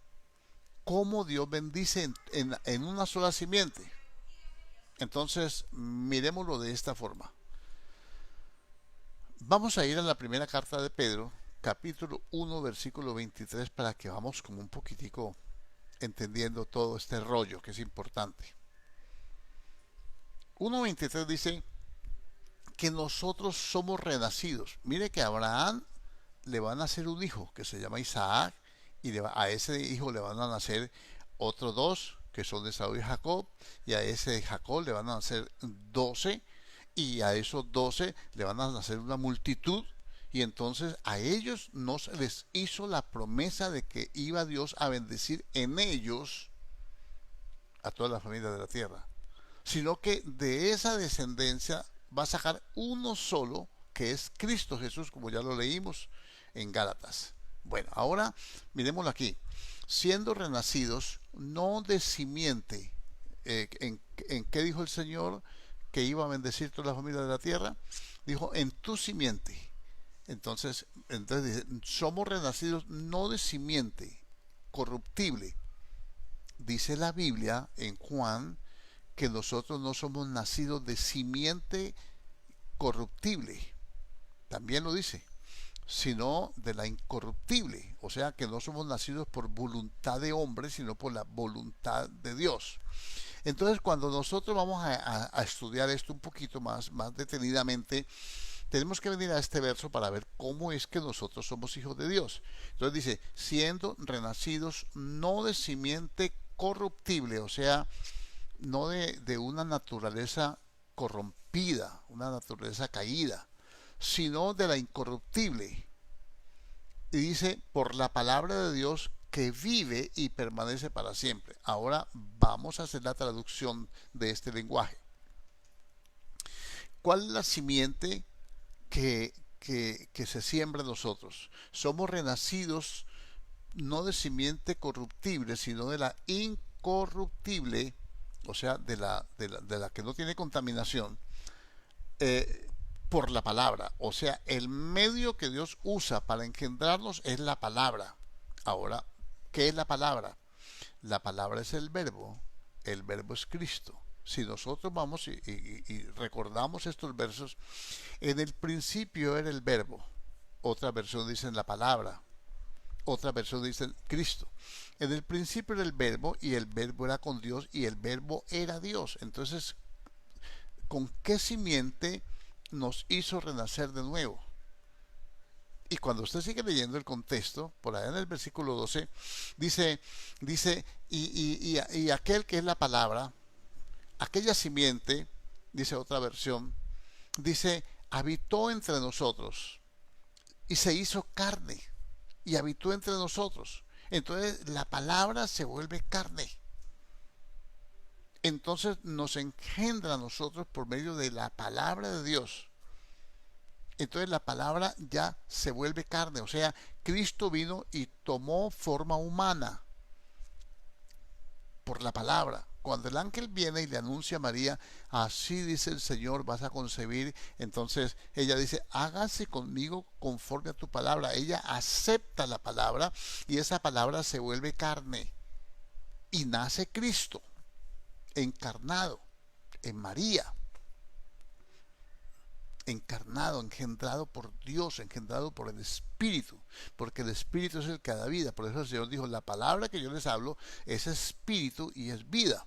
cómo Dios bendice en una sola simiente. Entonces, miremoslo de esta forma. Vamos a ir a la primera carta de Pedro, capítulo 1, versículo 23, para que vamos como un poquitico entendiendo todo este rollo que es importante. 1.23 dice que nosotros somos renacidos. Mire que a Abraham le van a nacer un hijo que se llama Isaac, y a ese hijo le van a nacer otros dos que son de Esaú y Jacob, y a ese de Jacob le van a nacer 12, y a esos 12 le van a nacer una multitud, y entonces a ellos no se les hizo la promesa de que iba Dios a bendecir en ellos a toda la familia de la tierra, sino que de esa descendencia va a sacar uno solo, que es Cristo Jesús, como ya lo leímos en Gálatas. Bueno, ahora miremoslo aquí. Siendo renacidos, no de simiente. ¿En qué dijo el Señor que iba a bendecir toda la familia de la tierra? Dijo, en tu simiente. Entonces dice, somos renacidos no de simiente corruptible. Dice la Biblia en Juan que nosotros no somos nacidos de simiente corruptible. También lo dice, sino de la incorruptible. O sea que no somos nacidos por voluntad de hombre, sino por la voluntad de Dios. Entonces, cuando nosotros vamos a estudiar esto un poquito más detenidamente, tenemos que venir a este verso para ver cómo es que nosotros somos hijos de Dios. Entonces dice, siendo renacidos no de simiente corruptible, o sea, no de una naturaleza corrompida, una naturaleza caída, sino de la incorruptible. Y dice, por la palabra de Dios que vive y permanece para siempre. Ahora vamos a hacer la traducción de este lenguaje. ¿Cuál es la simiente que se siembra en nosotros? Somos renacidos no de simiente corruptible, sino de la incorruptible, o sea, de la que no tiene contaminación, por la palabra. O sea, el medio que Dios usa para engendrarnos es la palabra. Ahora, ¿qué es la palabra? La palabra es el verbo es Cristo, Si nosotros vamos y recordamos estos versos, en el principio era el verbo, otra versión dice la palabra, otra versión dice Cristo. En el principio era el verbo y el verbo era con Dios y el verbo era Dios. Entonces, ¿con qué simiente nos hizo renacer de nuevo? Y cuando usted sigue leyendo el contexto, por allá en el versículo 12, dice, y aquel que es la palabra, aquella simiente, dice otra versión, dice, habitó entre nosotros y se hizo carne y habitó entre nosotros. Entonces la palabra se vuelve carne. Entonces nos engendra a nosotros por medio de la palabra de Dios. Entonces la palabra ya se vuelve carne, o sea, Cristo vino y tomó forma humana por la palabra. Cuando el ángel viene y le anuncia a María, así dice el Señor, vas a concebir, entonces ella dice, hágase conmigo conforme a tu palabra. Ella acepta la palabra y esa palabra se vuelve carne y nace Cristo encarnado en María, encarnado, engendrado por Dios, engendrado por el Espíritu, porque el Espíritu es el que da vida. Por eso el Señor dijo, la palabra que yo les hablo es espíritu y es vida.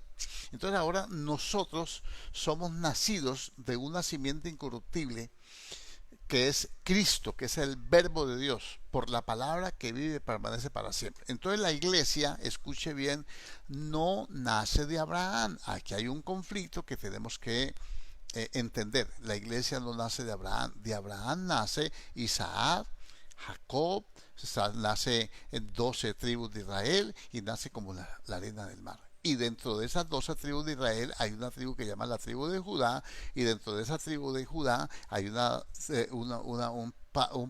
Entonces ahora nosotros somos nacidos de una simiente incorruptible que es Cristo, que es el verbo de Dios, por la palabra que vive y permanece para siempre. Entonces la iglesia, escuche bien, no nace de Abraham. Aquí hay un conflicto que tenemos que entender. La iglesia no nace de Abraham nace Isaac, Jacob, nace en 12 tribus de Israel y nace como la arena del mar. Y dentro de esas 12 tribus de Israel hay una tribu que llama la tribu de Judá, y dentro de esa tribu de Judá hay un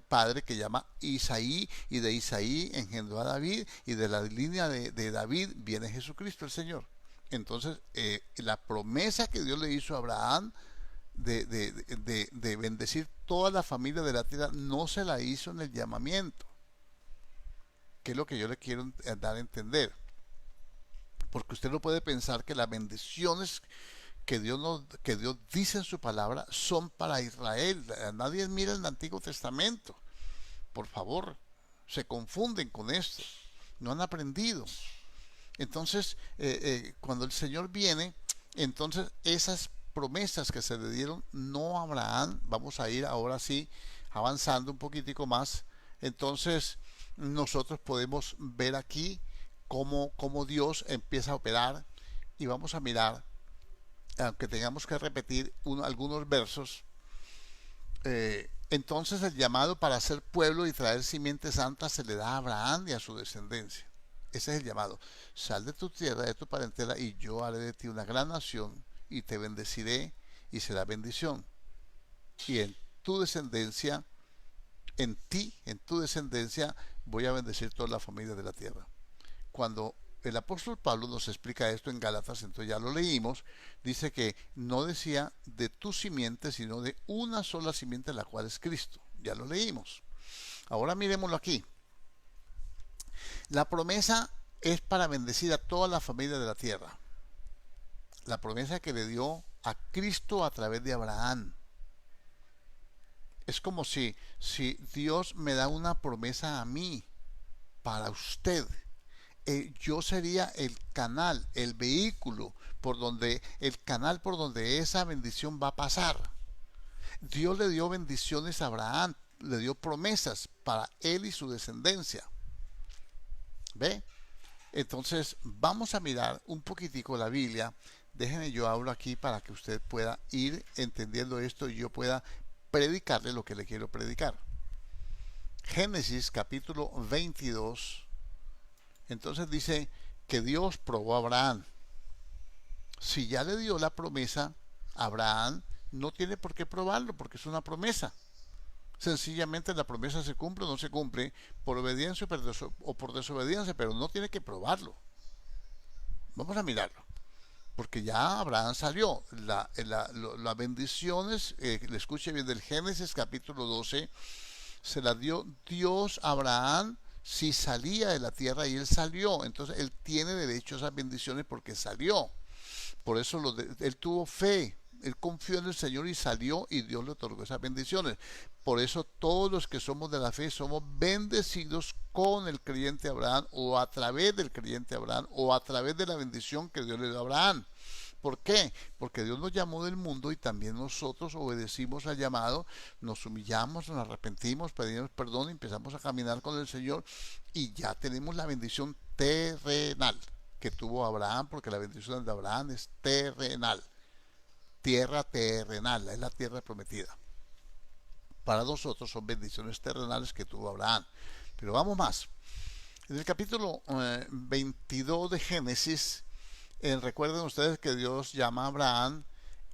padre que llama Isaí, y de Isaí engendró a David, y de la línea de David viene Jesucristo el Señor. Entonces, la promesa que Dios le hizo a Abraham de bendecir toda la familia de la tierra no se la hizo en el llamamiento, que es lo que yo le quiero dar a entender. Porque usted no puede pensar que las bendiciones que Dios dice en su palabra son para Israel. Nadie mira el Antiguo Testamento. Por favor, se confunden con esto. No han aprendido. Entonces, cuando el Señor viene, entonces esas promesas que se le dieron no a Abraham, vamos a ir ahora sí avanzando un poquitico más. Entonces, nosotros podemos ver aquí cómo Dios empieza a operar, y vamos a mirar, aunque tengamos que repetir algunos versos. Entonces el llamado para ser pueblo y traer simiente santa se le da a Abraham y a su descendencia. Ese es el llamado. Sal de tu tierra, de tu parentela, y yo haré de ti una gran nación, y te bendeciré, y será bendición. Y en tu descendencia, en ti, en tu descendencia, voy a bendecir toda la familia de la tierra. Cuando el apóstol Pablo nos explica esto en Gálatas, entonces ya lo leímos, dice que no decía de tu simiente, sino de una sola simiente, la cual es Cristo. Ya lo leímos. Ahora miremoslo aquí. La promesa es para bendecir a toda la familia de la tierra. La promesa que le dio a Cristo a través de Abraham. Es como si Dios me da una promesa a mí, para usted. Yo sería el canal, el vehículo el canal por donde esa bendición va a pasar. Dios le dio bendiciones a Abraham, le dio promesas para él y su descendencia. ¿Ve? Entonces vamos a mirar un poquitico la Biblia. Déjenme, yo hablo aquí para que usted pueda ir entendiendo esto y yo pueda predicarle lo que le quiero predicar. Génesis capítulo 22. Entonces dice que Dios probó a Abraham. Si ya le dio la promesa a Abraham, no tiene por qué probarlo, porque es una promesa. Sencillamente la promesa se cumple o no se cumple, por obediencia o por desobediencia, pero no tiene que probarlo. Vamos a mirarlo, porque ya Abraham salió. Las bendiciones, le escuche bien, del Génesis capítulo 12, se las dio Dios a Abraham si salía de la tierra, y él salió. Entonces él tiene derecho a esas bendiciones porque salió. Por eso él tuvo fe, él confió en el Señor y salió y Dios le otorgó esas bendiciones. Por eso todos los que somos de la fe somos bendecidos con el creyente Abraham o a través del creyente Abraham o a través de la bendición que Dios le dio a Abraham. ¿Por qué? Porque Dios nos llamó del mundo y también nosotros obedecimos al llamado, nos humillamos, nos arrepentimos, pedimos perdón y empezamos a caminar con el Señor y ya tenemos la bendición terrenal que tuvo Abraham, porque la bendición de Abraham es terrenal, tierra terrenal, es la tierra prometida. Para nosotros son bendiciones terrenales que tuvo Abraham. Pero vamos más. En el capítulo 22 de Génesis, recuerden ustedes que Dios llama a Abraham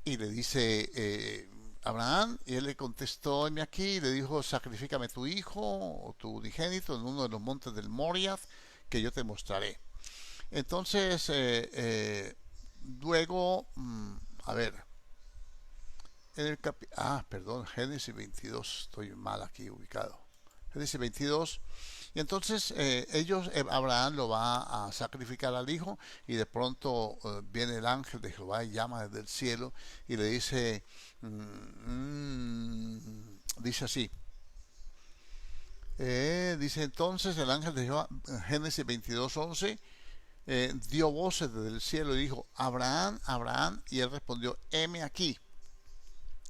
y le dice, Abraham, y él le contestó, heme aquí, y le dijo, sacrifícame tu hijo o tu unigénito en uno de los montes del Moriah, que yo te mostraré. Entonces, luego, a ver, perdón, Génesis 22, estoy mal aquí ubicado. Génesis 22, y entonces Abraham lo va a sacrificar al hijo, y de pronto viene el ángel de Jehová y llama desde el cielo y le dice, dice así, dice entonces el ángel de Jehová, Génesis 22:11, dio voces desde el cielo y dijo, Abraham, Abraham, y él respondió, heme aquí.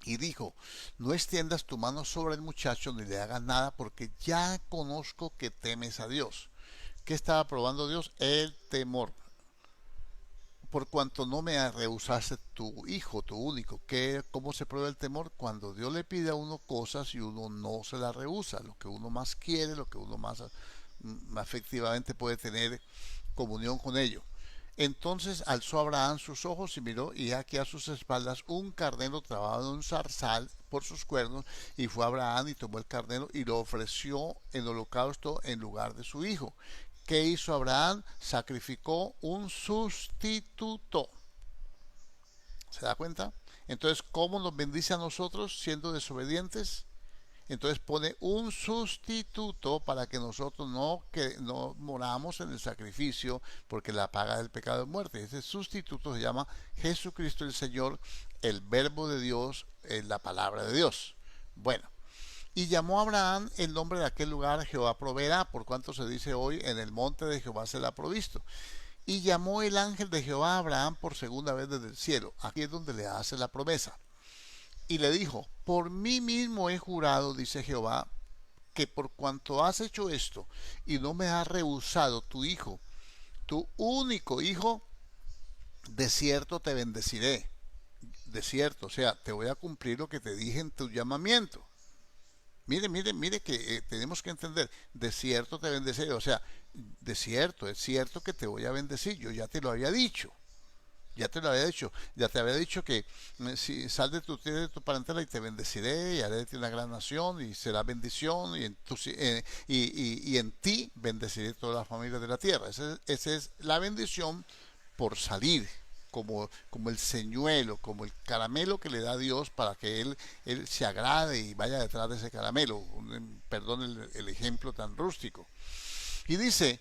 Y dijo, no extiendas tu mano sobre el muchacho ni le hagas nada, porque ya conozco que temes a Dios. ¿Qué estaba probando Dios? El temor. Por cuanto no me rehusaste tu hijo, tu único. ¿Cómo se prueba el temor? Cuando Dios le pide a uno cosas y uno no se las rehúsa. Lo que uno más quiere, lo que uno más afectivamente puede tener comunión con ello. Entonces alzó Abraham sus ojos y miró, y aquí a sus espaldas un carnero trabado en un zarzal por sus cuernos, y fue Abraham y tomó el carnero y lo ofreció en holocausto en lugar de su hijo. ¿Qué hizo Abraham? Sacrificó un sustituto. ¿Se da cuenta? Entonces, ¿cómo nos bendice a nosotros siendo desobedientes? Entonces pone un sustituto para que nosotros no moramos en el sacrificio, porque la paga del pecado es muerte. Ese sustituto se llama Jesucristo el Señor, el verbo de Dios, la palabra de Dios. Bueno, y llamó a Abraham el nombre de aquel lugar, Jehová proveerá, por cuanto se dice hoy, en el monte de Jehová se la ha provisto. Y llamó el ángel de Jehová a Abraham por segunda vez desde el cielo. Aquí es donde le hace la promesa. Y le dijo, por mí mismo he jurado, dice Jehová, que por cuanto has hecho esto y no me has rehusado tu hijo, tu único hijo, de cierto te bendeciré. De cierto, o sea, te voy a cumplir lo que te dije en tu llamamiento. Mire que tenemos que entender, de cierto te bendeciré, o sea, de cierto, es cierto que te voy a bendecir, yo ya te lo había dicho. Ya te lo había dicho, ya te había dicho que si sal de tu tierra y de tu parentela y te bendeciré y haré de ti una gran nación y será bendición y en ti bendeciré todas las familias de la tierra. Esa es la bendición por salir, como el señuelo, como el caramelo que le da Dios para que él se agrade y vaya detrás de ese caramelo. Perdón el ejemplo tan rústico. Y dice,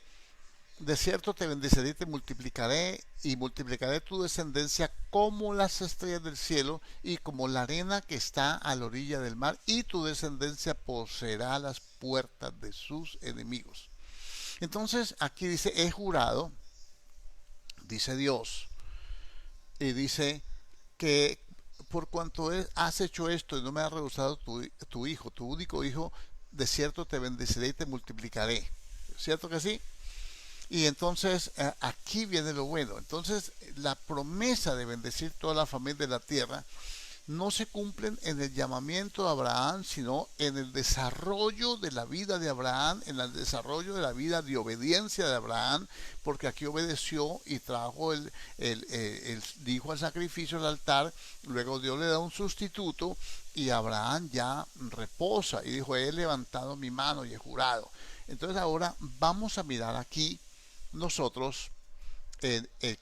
de cierto te bendeciré y te multiplicaré, y multiplicaré tu descendencia como las estrellas del cielo y como la arena que está a la orilla del mar, y tu descendencia poseerá las puertas de sus enemigos. Entonces aquí dice, he jurado, dice Dios, y dice que por cuanto has hecho esto y no me has rehusado tu hijo, tu único hijo, de cierto te bendeciré y te multiplicaré. ¿Cierto que sí? Y entonces aquí viene lo bueno. Entonces la promesa de bendecir toda la familia de la tierra no se cumplen en el llamamiento de Abraham, sino en el desarrollo de la vida de Abraham, en el desarrollo de la vida de obediencia de Abraham, porque aquí obedeció y trajo dijo al sacrificio al altar, luego Dios le da un sustituto y Abraham ya reposa y dijo, he levantado mi mano y he jurado. Entonces ahora vamos a mirar aquí nosotros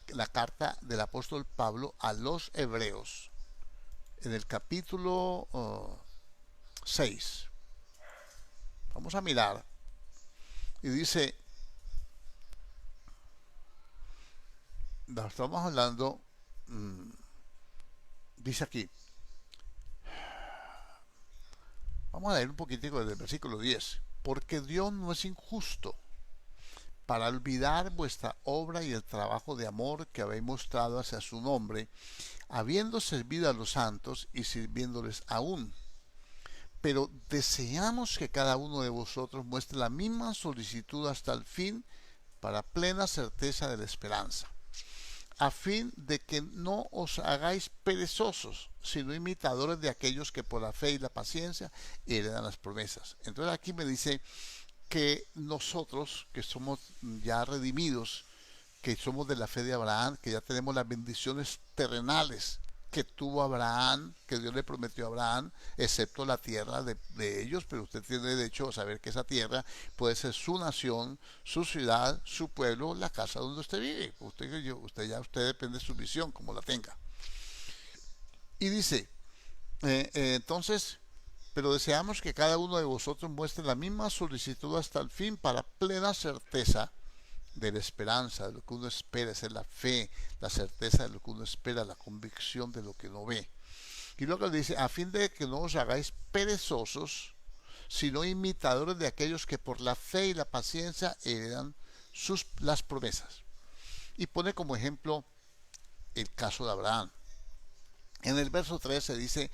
la carta del apóstol Pablo a los hebreos en el capítulo 6. Vamos a mirar y dice, estamos hablando dice aquí, vamos a leer un poquitico desde el versículo 10. Porque Dios no es injusto para olvidar vuestra obra y el trabajo de amor que habéis mostrado hacia su nombre, habiendo servido a los santos y sirviéndoles aún. Pero deseamos que cada uno de vosotros muestre la misma solicitud hasta el fin, para plena certeza de la esperanza, a fin de que no os hagáis perezosos, sino imitadores de aquellos que por la fe y la paciencia heredan las promesas. Entonces aquí me dice que nosotros, que somos ya redimidos, que somos de la fe de Abraham, que ya tenemos las bendiciones terrenales que tuvo Abraham, que Dios le prometió a Abraham, excepto la tierra de ellos, pero usted tiene derecho a saber que esa tierra puede ser su nación, su ciudad, su pueblo, la casa donde usted vive. Usted depende de su visión, como la tenga. Y dice, entonces, pero deseamos que cada uno de vosotros muestre la misma solicitud hasta el fin, para plena certeza de la esperanza, de lo que uno espera. Esa es la fe, la certeza de lo que uno espera, la convicción de lo que no ve. Y luego dice, a fin de que no os hagáis perezosos, sino imitadores de aquellos que por la fe y la paciencia heredan las promesas. Y pone como ejemplo el caso de Abraham. En el verso 13 dice,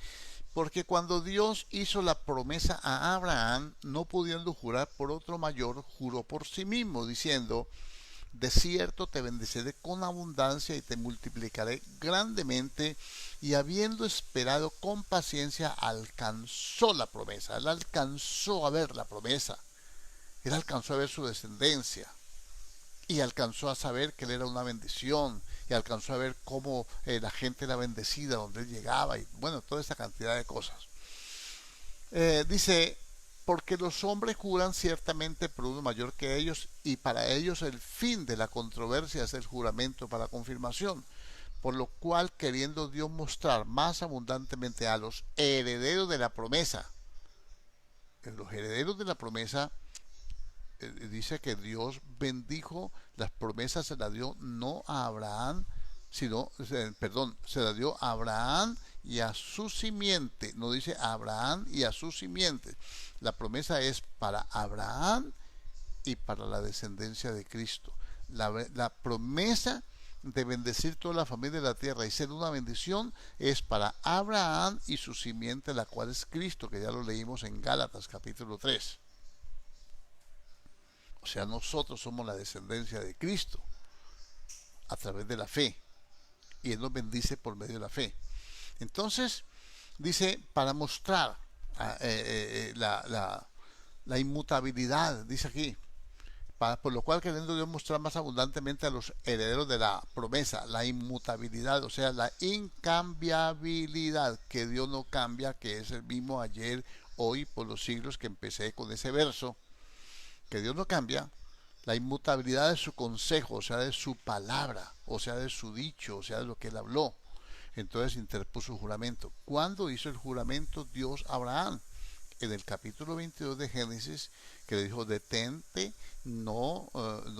porque cuando Dios hizo la promesa a Abraham, no pudiendo jurar por otro mayor, juró por sí mismo, diciendo, de cierto te bendeciré con abundancia y te multiplicaré grandemente. Y habiendo esperado con paciencia, alcanzó la promesa. Él alcanzó a ver la promesa. Él alcanzó a ver su descendencia. Y alcanzó a saber que él era una bendición. Y alcanzó a ver cómo la gente era bendecida donde él llegaba. Y bueno, toda esa cantidad de cosas. Dice, porque los hombres juran ciertamente por uno mayor que ellos, y para ellos el fin de la controversia es el juramento para confirmación, por lo cual, queriendo Dios mostrar más abundantemente a los herederos de la promesa, los herederos de la promesa, dice que Dios bendijo las promesas, se las dio no a Abraham, se la dio a Abraham y a su simiente. No dice a Abraham y a su simiente. La promesa es para Abraham y para la descendencia de Cristo. La promesa de bendecir toda la familia de la tierra y ser una bendición es para Abraham y su simiente, la cual es Cristo, que ya lo leímos en Gálatas capítulo 3. O sea, nosotros somos la descendencia de Cristo a través de la fe, y Él nos bendice por medio de la fe. Entonces, dice, para mostrar la inmutabilidad, dice aquí, por lo cual, queriendo Dios mostrar más abundantemente a los herederos de la promesa, la inmutabilidad, o sea, la incambiabilidad, que Dios no cambia, que es el mismo ayer, hoy, por los siglos, que empecé con ese verso, que Dios no cambia, la inmutabilidad de su consejo, o sea, de su palabra, o sea, de su dicho, o sea, de lo que Él habló. Entonces interpuso juramento. ¿Cuándo hizo el juramento Dios a Abraham? En el capítulo 22 de Génesis, que le dijo, detente, no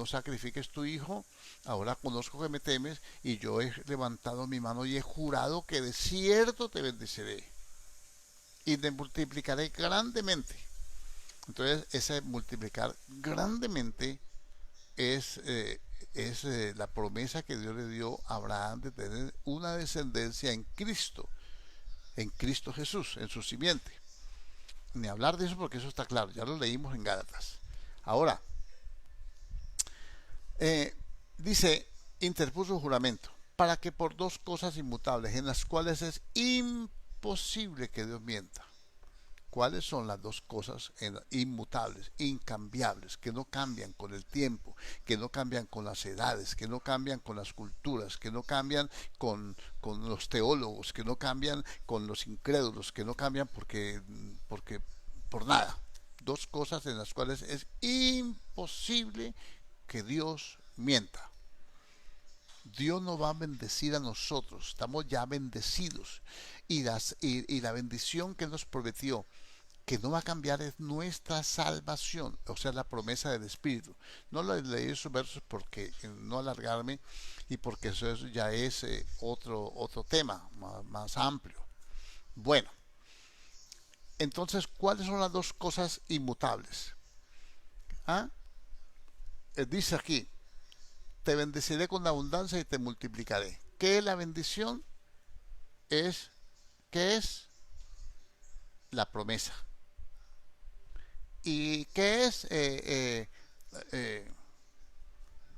sacrifiques tu hijo, ahora conozco que me temes, y yo he levantado mi mano y he jurado que de cierto te bendeciré y te multiplicaré grandemente. Entonces, ese multiplicar grandemente es la promesa que Dios le dio a Abraham de tener una descendencia en Cristo Jesús, en su simiente. Ni hablar de eso porque eso está claro, ya lo leímos en Gálatas. Ahora, dice, interpuso juramento, para que por dos cosas inmutables, en las cuales es imposible que Dios mienta. ¿Cuáles son las dos cosas inmutables, incambiables, que no cambian con el tiempo, que no cambian con las edades, que no cambian con las culturas, que no cambian con los teólogos, que no cambian con los incrédulos, que no cambian por nada? Dos cosas en las cuales es imposible que Dios mienta. Dios nos va a bendecir a nosotros, estamos ya bendecidos, y la bendición que Él nos prometió que no va a cambiar es nuestra salvación, o sea, la promesa del Espíritu. No leí esos versos porque no alargarme y porque eso ya es otro tema más amplio. Bueno, entonces, ¿cuáles son las dos cosas inmutables? ¿Ah? Dice aquí, te bendeciré con abundancia y te multiplicaré. ¿Qué es la bendición? Es, ¿qué es? La promesa. ¿Y qué es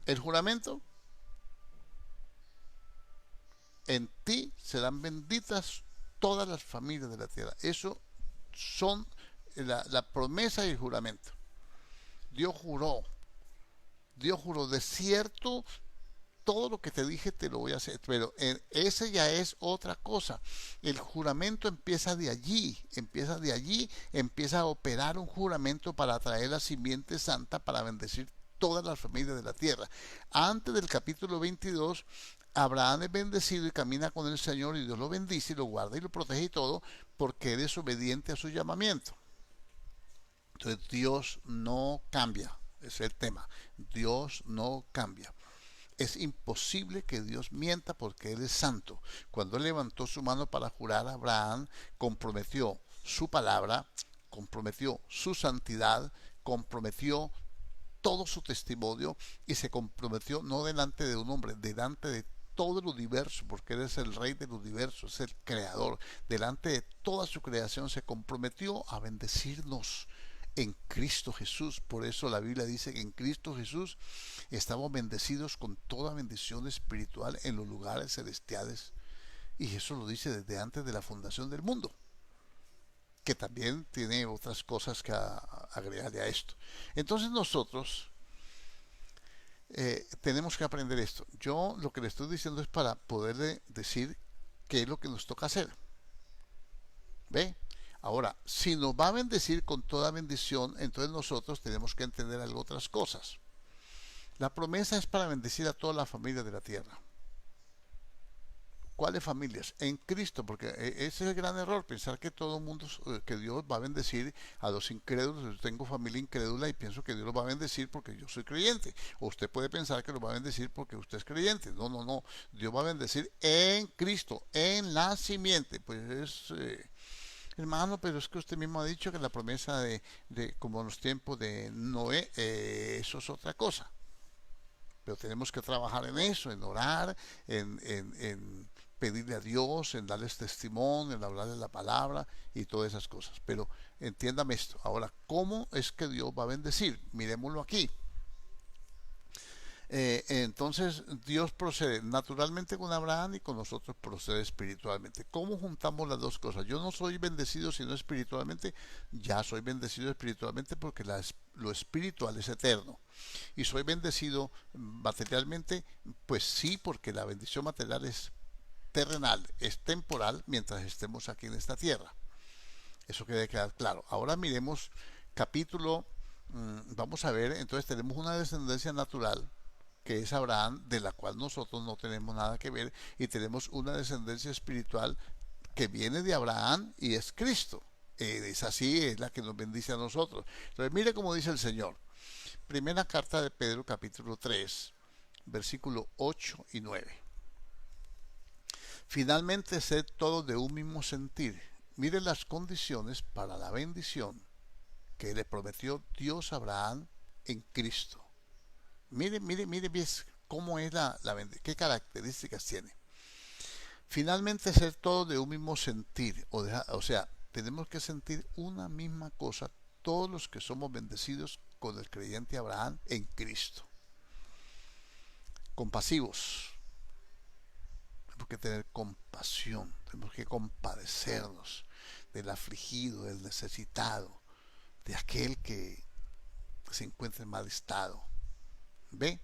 el juramento? En ti serán benditas todas las familias de la tierra. Eso son la promesa y el juramento. Dios juró, Dios juró, de cierto, todo lo que te dije te lo voy a hacer, pero ese ya es otra cosa. El juramento empieza a operar un juramento para traer la simiente santa para bendecir todas las familias de la tierra. Antes del capítulo 22, Abraham es bendecido y camina con el Señor y Dios lo bendice y lo guarda y lo protege y todo porque él es obediente a su llamamiento. Entonces Dios no cambia, ese es el tema. Dios no cambia. Es imposible que Dios mienta porque Él es santo. Cuando Él levantó su mano para jurar a Abraham, comprometió su palabra, comprometió su santidad, comprometió todo su testimonio y se comprometió no delante de un hombre, delante de todo el universo, porque Él es el rey del universo, es el creador. Delante de toda su creación se comprometió a bendecirnos en Cristo Jesús. Por eso la Biblia dice que en Cristo Jesús estamos bendecidos con toda bendición espiritual en los lugares celestiales. Y eso lo dice desde antes de la fundación del mundo, que también tiene otras cosas que agregarle a esto. Entonces nosotros tenemos que aprender esto. Yo lo que le estoy diciendo es para poderle decir qué es lo que nos toca hacer. ¿Ve? Ahora, si nos va a bendecir con toda bendición, entonces nosotros tenemos que entender algo otras cosas. La promesa es para bendecir a toda la familia de la tierra. ¿Cuáles familias? En Cristo, porque ese es el gran error, pensar que todo el mundo, que Dios va a bendecir a los incrédulos. Yo tengo familia incrédula y pienso que Dios los va a bendecir porque yo soy creyente. O usted puede pensar que los va a bendecir porque usted es creyente. No, no, no. Dios va a bendecir en Cristo, en la simiente. Pues hermano, pero es que usted mismo ha dicho que la promesa como en los tiempos de Noé, eso es otra cosa. Pero tenemos que trabajar en eso, en orar, en pedirle a Dios, en darles testimonio, en hablarles la palabra y todas esas cosas. Pero entiéndame esto. Ahora, ¿cómo es que Dios va a bendecir? Miremoslo aquí. Entonces Dios procede naturalmente con Abraham y con nosotros procede espiritualmente. ¿Cómo juntamos las dos cosas? Yo no soy bendecido sino espiritualmente, ya soy bendecido espiritualmente porque lo espiritual es eterno. Y soy bendecido materialmente, pues sí, porque la bendición material es terrenal, es temporal mientras estemos aquí en esta tierra. Eso debe quedar claro. Ahora miremos capítulo, vamos a ver, entonces tenemos una descendencia natural que es Abraham, de la cual nosotros no tenemos nada que ver, y tenemos una descendencia espiritual que viene de Abraham y es Cristo. Es así, es la que nos bendice a nosotros. Entonces mire cómo dice el Señor. Primera carta de Pedro, capítulo 3, versículo 8 y 9. Finalmente, sed todos de un mismo sentir. Mire las condiciones para la bendición que le prometió Dios a Abraham en Cristo. Mire cómo es la bendición, qué características tiene. Finalmente, ser todos de un mismo sentir, o sea, tenemos que sentir una misma cosa todos los que somos bendecidos con el creyente Abraham en Cristo. Compasivos. Tenemos que tener compasión, tenemos que compadecernos del afligido, del necesitado, de aquel que se encuentra en mal estado. ¿Ve?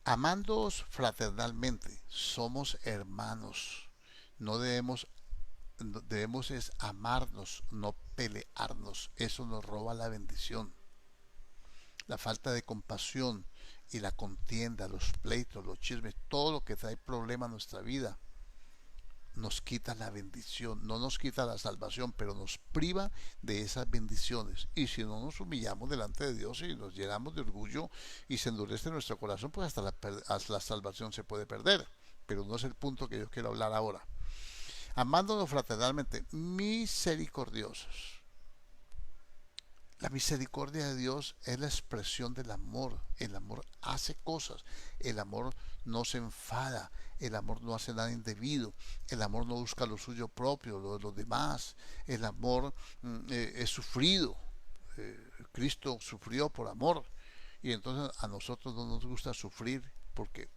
Amándoos fraternalmente, somos hermanos. No debemos es amarnos, no pelearnos. Eso nos roba la bendición. La falta de compasión y la contienda, los pleitos, los chismes, todo lo que trae problema a nuestra vida, nos quita la bendición, no nos quita la salvación, pero nos priva de esas bendiciones. Y si no nos humillamos delante de Dios y nos llenamos de orgullo y se endurece nuestro corazón, pues hasta la salvación se puede perder. Pero no es el punto que yo quiero hablar ahora. Amándonos fraternalmente, misericordiosos. La misericordia de Dios es la expresión del amor. El amor hace cosas. El amor no se enfada. El amor no hace nada indebido. El amor no busca lo suyo propio, lo de los demás. El amor es sufrido. Cristo sufrió por amor. Y entonces a nosotros no nos gusta sufrir porque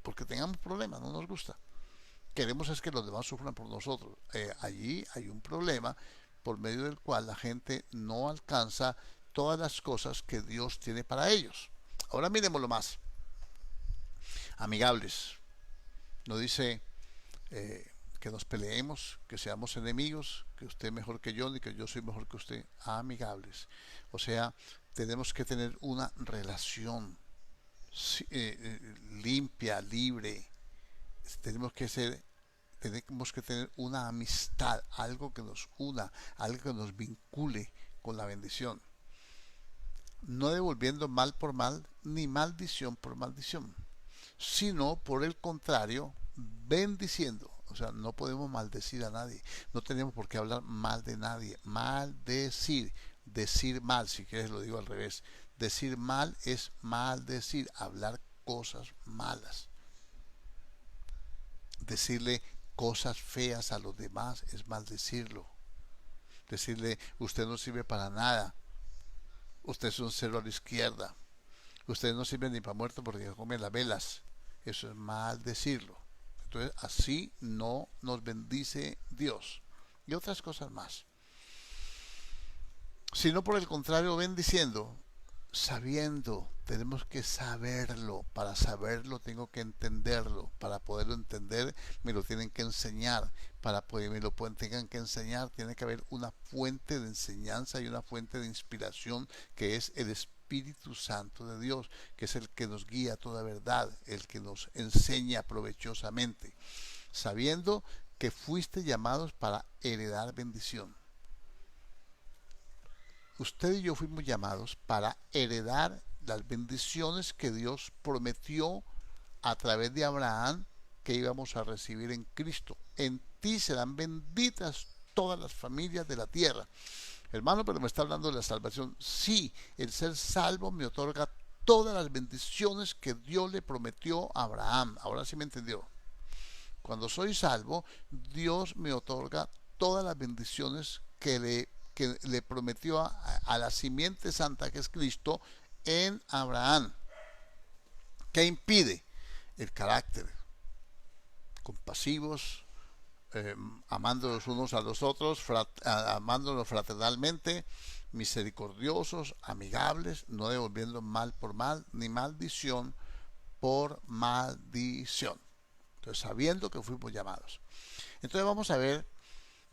porque tengamos problemas, no nos gusta. Queremos es que los demás sufran por nosotros. Allí hay un problema por medio del cual la gente no alcanza todas las cosas que Dios tiene para ellos. Ahora miremoslo más. Amigables. No dice que nos peleemos, que seamos enemigos, que usted es mejor que yo, ni que yo soy mejor que usted. Amigables. O sea, tenemos que tener una relación limpia, libre. Tenemos que tener una amistad, algo que nos una, algo que nos vincule con la bendición. No devolviendo mal por mal, ni maldición por maldición, sino por el contrario, bendiciendo. O sea, no podemos maldecir a nadie, no tenemos por qué hablar mal de nadie. Maldecir, decir mal, si quieres lo digo al revés. Decir mal es maldecir, hablar cosas malas. Decirle cosas feas a los demás es maldecirlo. Decirle, usted no sirve para nada, usted es un cero a la izquierda, usted no sirve ni para muerto porque come las velas. Eso es maldecirlo. Entonces así no nos bendice Dios. Y otras cosas más. Sino por el contrario, bendiciendo, sabiendo. Tenemos que saberlo. Para saberlo tengo que entenderlo. Para poderlo entender me lo tienen que enseñar. Para poder me lo tengan que enseñar tiene que haber una fuente de enseñanza y una fuente de inspiración, que es el Espíritu Santo de Dios, que es el que nos guía a toda verdad, el que nos enseña provechosamente, sabiendo que fuiste llamados para heredar bendición. Usted y yo fuimos llamados para heredar las bendiciones que Dios prometió a través de Abraham que íbamos a recibir en Cristo. En ti serán benditas todas las familias de la tierra. Hermano, pero me está hablando de la salvación. Sí, el ser salvo me otorga todas las bendiciones que Dios le prometió a Abraham. Ahora sí me entendió. Cuando soy salvo, Dios me otorga todas las bendiciones que le prometió a la simiente santa que es Cristo en Abraham. ¿Qué impide? El carácter. Compasivos, amándonos unos a los otros, amándonos fraternalmente, misericordiosos, amigables, no devolviendo mal por mal, ni maldición por maldición. Entonces, sabiendo que fuimos llamados. Entonces vamos a ver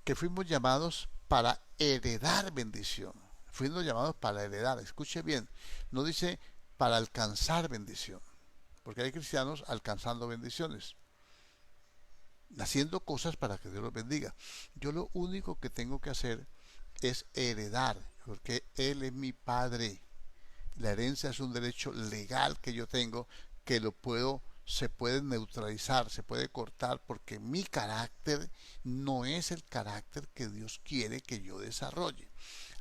que fuimos llamados para heredar bendición. Fuimos llamados para heredar. Escuche bien, no dice para alcanzar bendición, porque hay cristianos alcanzando bendiciones, haciendo cosas para que Dios los bendiga. Yo lo único que tengo que hacer es heredar, porque Él es mi Padre. La herencia es un derecho legal que yo tengo, que se puede neutralizar, se puede cortar, porque mi carácter no es el carácter que Dios quiere que yo desarrolle.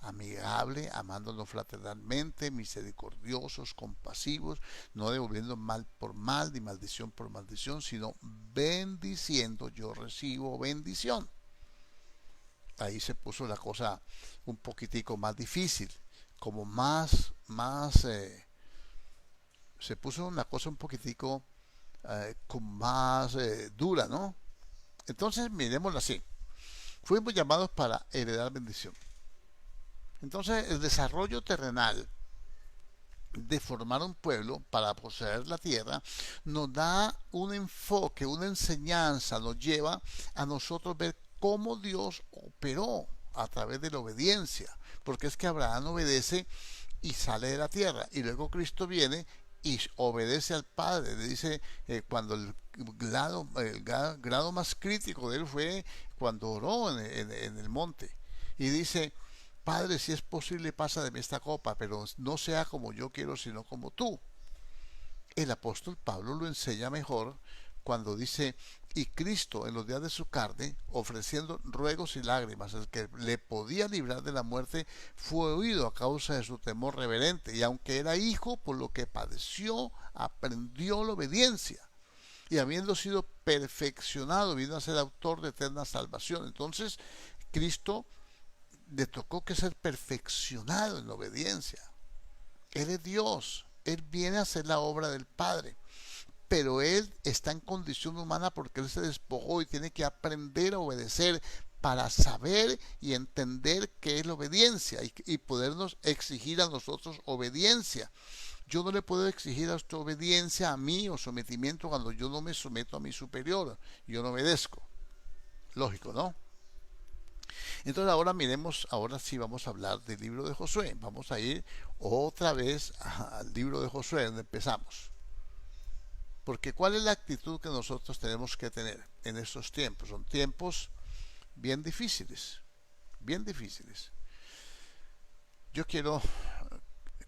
Amigable, amándonos fraternalmente, misericordiosos, compasivos, no devolviendo mal por mal, ni maldición por maldición, sino bendiciendo. Yo recibo bendición. Ahí se puso la cosa un poquitico más difícil, como se puso una cosa un poquitico más dura, ¿no? Entonces miremoslo así. Fuimos llamados para heredar bendición. Entonces el desarrollo terrenal de formar un pueblo para poseer la tierra nos da un enfoque, una enseñanza, nos lleva a nosotros ver cómo Dios operó a través de la obediencia, porque es que Abraham obedece y sale de la tierra, y luego Cristo viene y obedece al Padre. Le dice, cuando el grado más crítico de él fue cuando oró en el monte. Y dice, Padre, si es posible, pasa de mí esta copa, pero no sea como yo quiero, sino como tú. El apóstol Pablo lo enseña mejor cuando dice, y Cristo en los días de su carne, ofreciendo ruegos y lágrimas, el que le podía librar de la muerte, fue oído a causa de su temor reverente, y aunque era hijo, por lo que padeció, aprendió la obediencia, y habiendo sido perfeccionado, vino a ser autor de eterna salvación. Entonces, Cristo le tocó que ser perfeccionado en la obediencia. Él es Dios, Él viene a hacer la obra del Padre, pero Él está en condición humana porque Él se despojó y tiene que aprender a obedecer para saber y entender qué es la obediencia y podernos exigir a nosotros obediencia. Yo no le puedo exigir a usted obediencia a mí o sometimiento cuando yo no me someto a mi superior, yo no obedezco. Lógico, ¿no? Entonces ahora miremos, ahora sí vamos a hablar del libro de Josué. Vamos a ir otra vez al libro de Josué, donde empezamos. Porque ¿cuál es la actitud que nosotros tenemos que tener en estos tiempos? Son tiempos bien difíciles, bien difíciles. Yo quiero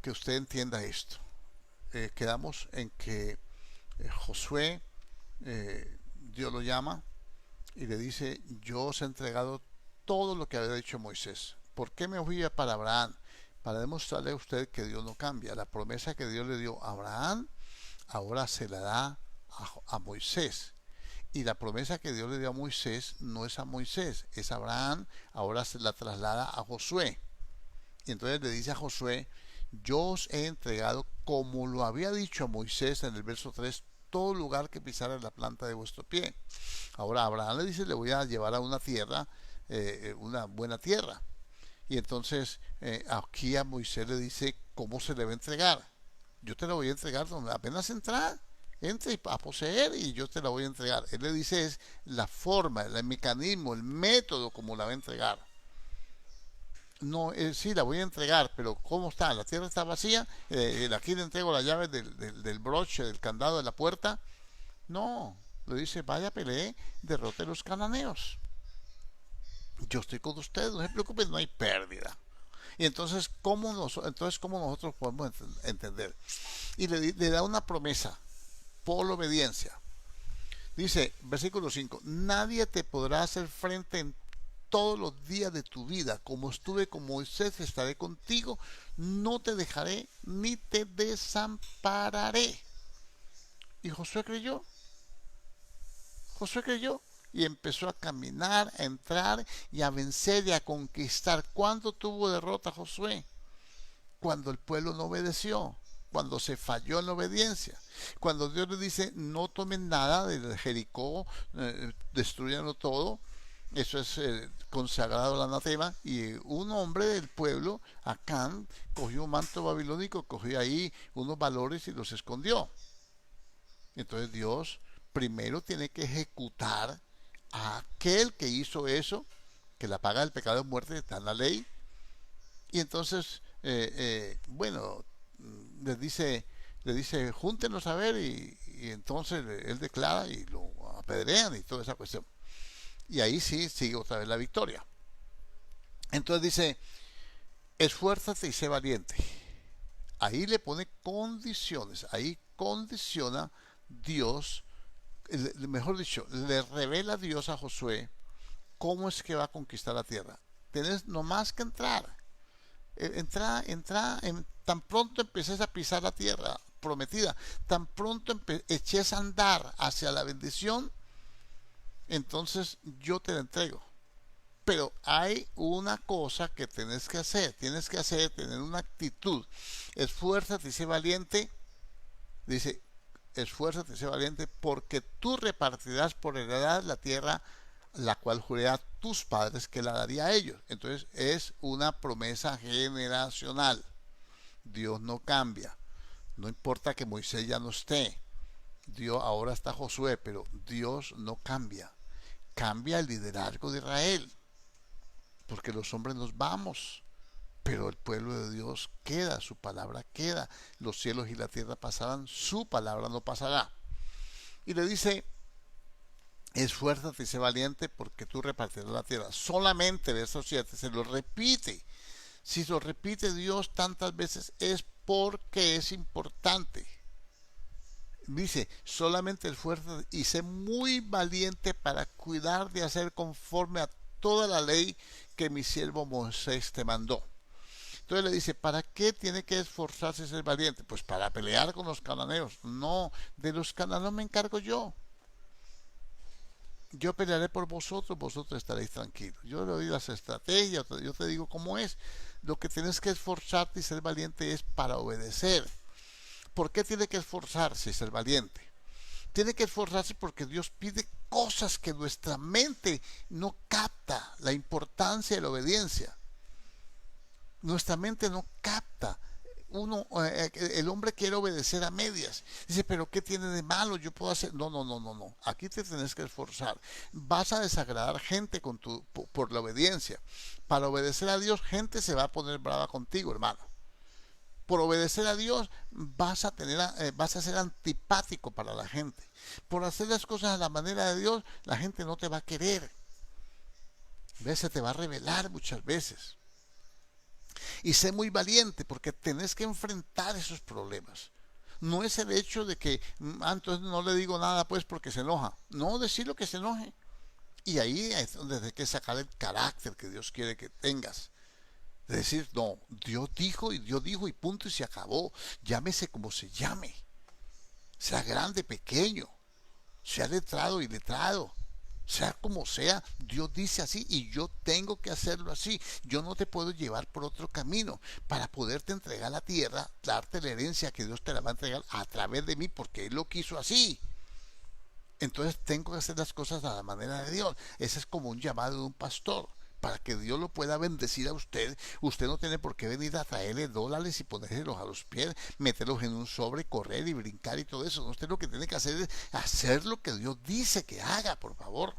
que usted entienda esto. Quedamos en que Josué, Dios lo llama y le dice, yo os he entregado todo lo que había dicho Moisés. ¿Por qué me fui para Abraham? Para demostrarle a usted que Dios no cambia. La promesa que Dios le dio a Abraham, ahora se la da a Moisés. Y la promesa que Dios le dio a Moisés no es a Moisés, es a Abraham, ahora se la traslada a Josué. Y entonces le dice a Josué, yo os he entregado, como lo había dicho a Moisés en el verso 3, todo lugar que pisara la planta de vuestro pie. Ahora Abraham le dice, le voy a llevar a una tierra, una buena tierra. Y entonces aquí a Moisés le dice cómo se le va a entregar. Yo te la voy a entregar donde apenas entrar, entre a poseer y yo te la voy a entregar. Él le dice es la forma, el mecanismo, el método como la va a entregar. No, sí, la voy a entregar, pero ¿cómo está? La tierra está vacía, aquí le entrego las llaves del broche, del candado de la puerta. No, le dice, vaya, pelee, derrote a los cananeos. Yo estoy con ustedes, no se preocupen, no hay pérdida. Y entonces, ¿cómo nosotros podemos entender? Y le da una promesa por la obediencia. Dice, versículo 5, nadie te podrá hacer frente en todos los días de tu vida. Como estuve con Moisés, estaré contigo, no te dejaré ni te desampararé. Y Josué creyó. Josué creyó y empezó a caminar, a entrar y a vencer y a conquistar. ¿Cuándo tuvo derrota Josué? Cuando el pueblo no obedeció, cuando se falló en la obediencia, cuando Dios le dice no tomen nada de Jericó, destruyanlo todo. Eso es consagrado al anatema. Y un hombre del pueblo, Acán, cogió un manto babilónico, cogió ahí unos valores y los escondió. Entonces Dios primero tiene que ejecutar a aquel que hizo eso, que la paga del pecado de muerte está en la ley. Y entonces, bueno, le dice, júntenos a ver, y entonces él declara y lo apedrean y toda esa cuestión. Y ahí sí sigue otra vez la victoria. Entonces dice, esfuérzate y sé valiente. Ahí le pone condiciones, ahí condiciona Dios, mejor dicho, le revela Dios a Josué cómo es que va a conquistar la tierra. Tienes nomás que entrar. Entra, tan pronto empieces a pisar la tierra prometida, tan pronto eches a andar hacia la bendición, entonces yo te la entrego. Pero hay una cosa que tienes que hacer, tener una actitud. Esfuérzate y sé valiente. Dice, esfuérzate y sé valiente, porque tú repartirás por heredad la tierra la cual juré a tus padres que la daría a ellos. Entonces es una promesa generacional. Dios no cambia. No importa que Moisés ya no esté. Dios ahora está Josué, pero Dios no cambia. Cambia el liderazgo de Israel, porque los hombres nos vamos. pero el pueblo de Dios queda, su palabra queda. Los cielos y la tierra pasarán, su palabra no pasará. Y le dice, esfuérzate y sé valiente porque tú repartirás la tierra. Solamente, verso 7, se lo repite. Si lo repite Dios tantas veces es porque es importante. Dice, solamente esfuérzate y sé muy valiente para cuidar de hacer conforme a toda la ley que mi siervo Moisés te mandó. Entonces le dice, ¿para qué tiene que esforzarse y ser valiente? Pues para pelear con los cananeos. No, de los cananeos me encargo yo. Yo pelearé por vosotros, vosotros estaréis tranquilos. Yo le doy las estrategias, yo te digo cómo es. Lo que tienes que esforzarte y ser valiente es para obedecer. ¿Por qué tiene que esforzarse y ser valiente? Tiene que esforzarse porque Dios pide cosas que nuestra mente no capta, la importancia de la obediencia. Nuestra mente no capta. El hombre quiere obedecer a medias. Dice, pero ¿qué tiene de malo? Yo puedo hacer. No, no, no, no, no. Aquí te tienes que esforzar. Vas a desagradar gente por la obediencia. Para obedecer a Dios, gente se va a poner brava contigo, hermano. Por obedecer a Dios vas a ser antipático para la gente. Por hacer las cosas a la manera de Dios, la gente no te va a querer. ¿Ves? Se te va a revelar muchas veces. Y sé muy valiente porque tenés que enfrentar esos problemas. No es el hecho de que entonces no le digo nada pues porque se enoja. No, decirlo que se enoje. Y ahí es donde hay que sacar el carácter que Dios quiere que tengas. De decir, no, Dios dijo y punto y se acabó. Llámese como se llame. Sea grande, pequeño. Sea letrado y letrado. Sea como sea, Dios dice así y yo tengo que hacerlo así. Yo no te puedo llevar por otro camino para poderte entregar la tierra, darte la herencia que Dios te la va a entregar a través de mí porque Él lo quiso así. Entonces tengo que hacer las cosas a la manera de Dios. Ese es como un llamado de un pastor. Para que Dios lo pueda bendecir a usted, usted no tiene por qué venir a traerle dólares y ponérselos a los pies, meterlos en un sobre, correr y brincar y todo eso. No, usted lo que tiene que hacer es hacer lo que Dios dice que haga, por favor.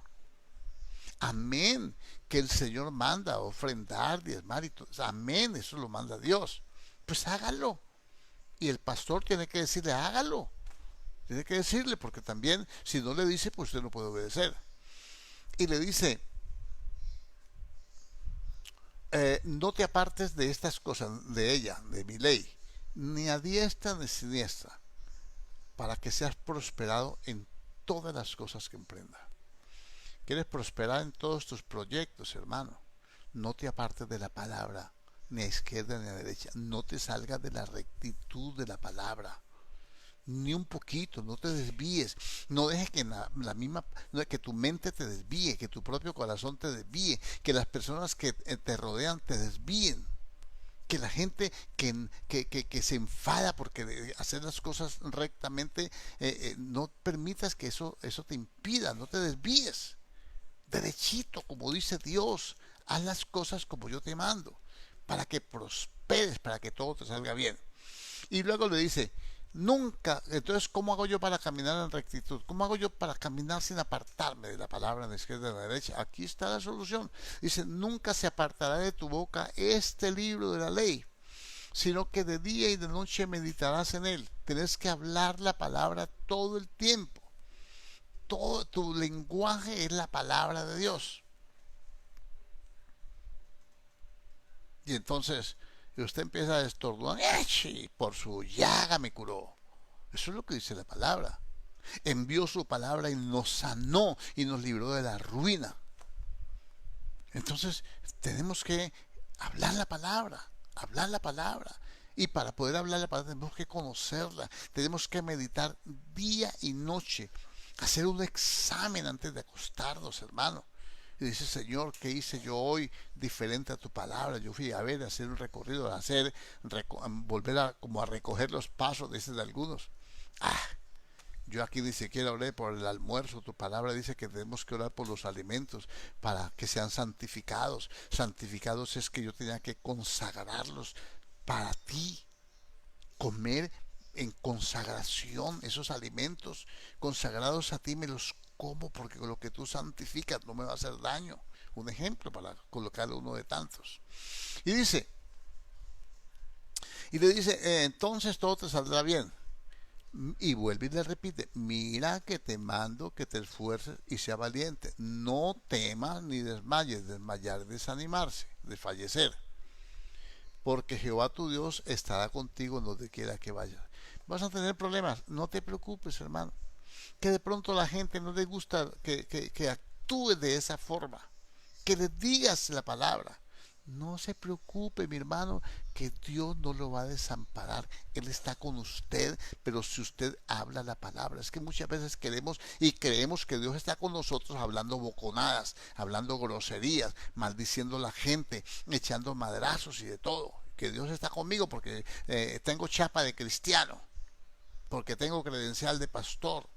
Amén. Que el Señor manda ofrendar, diezmar y todo eso. Amén. Eso lo manda Dios. Pues hágalo. Y el pastor tiene que decirle, hágalo. Tiene que decirle, porque también, si no le dice, pues usted no puede obedecer. Y le dice, no te apartes de estas cosas, de ella, de mi ley, ni a diestra ni siniestra, para que seas prosperado en todas las cosas que emprendas. ¿Quieres prosperar en todos tus proyectos, hermano? No te apartes de la palabra, ni a izquierda ni a derecha. No te salgas de la rectitud de la palabra. Ni un poquito, no te desvíes. No dejes que que tu mente te desvíe, que tu propio corazón te desvíe, que las personas que te rodean te desvíen. Que la gente que se enfada porque hacer las cosas rectamente, no permitas que eso te impida, no te desvíes. Derechito, como dice Dios, haz las cosas como yo te mando, para que prosperes, para que todo te salga bien. Y luego le dice, nunca, entonces, ¿cómo hago yo para caminar en rectitud? ¿Cómo hago yo para caminar sin apartarme de la palabra de la izquierda y de la derecha? Aquí está la solución. Dice, nunca se apartará de tu boca este libro de la ley, sino que de día y de noche meditarás en él. Tienes que hablar la palabra todo el tiempo. Todo tu lenguaje es la palabra de Dios. Y entonces usted empieza a estornudar, por su llaga me curó. Eso es lo que dice la palabra. Envió su palabra y nos sanó y nos libró de la ruina. Entonces tenemos que hablar la palabra, hablar la palabra. Y para poder hablar la palabra tenemos que conocerla, tenemos que meditar día y noche, hacer un examen antes de acostarnos, hermano. Y dice, Señor, ¿qué hice yo hoy diferente a tu palabra? Yo fui a ver, a hacer un recorrido, volver como a recoger los pasos, dicen algunos. Yo aquí ni siquiera oré por el almuerzo. Tu palabra dice que tenemos que orar por los alimentos para que sean santificados. Santificados es que yo tenía que consagrarlos para ti. Comer en consagración esos alimentos consagrados a ti, me los como porque con lo que tú santificas no me va a hacer daño. Un ejemplo para colocarle uno de tantos. Y dice, Y le dice, entonces todo te saldrá bien. Y vuelve y le repite, mira que te mando que te esfuerces y sea valiente. No temas ni desmayes, desmayar, desanimarse, desfallecer. Porque Jehová tu Dios estará contigo donde quiera que vayas. Vas a tener problemas, no te preocupes, hermano. Que de pronto a la gente no le gusta que actúe de esa forma, que le digas la palabra. No se preocupe, mi hermano, que Dios no lo va a desamparar. Él está con usted, pero si usted habla la palabra, es que muchas veces queremos y creemos que Dios está con nosotros hablando boconadas, hablando groserías, maldiciendo a la gente, echando madrazos y de todo. Que Dios está conmigo porque tengo chapa de cristiano, porque tengo credencial de pastor,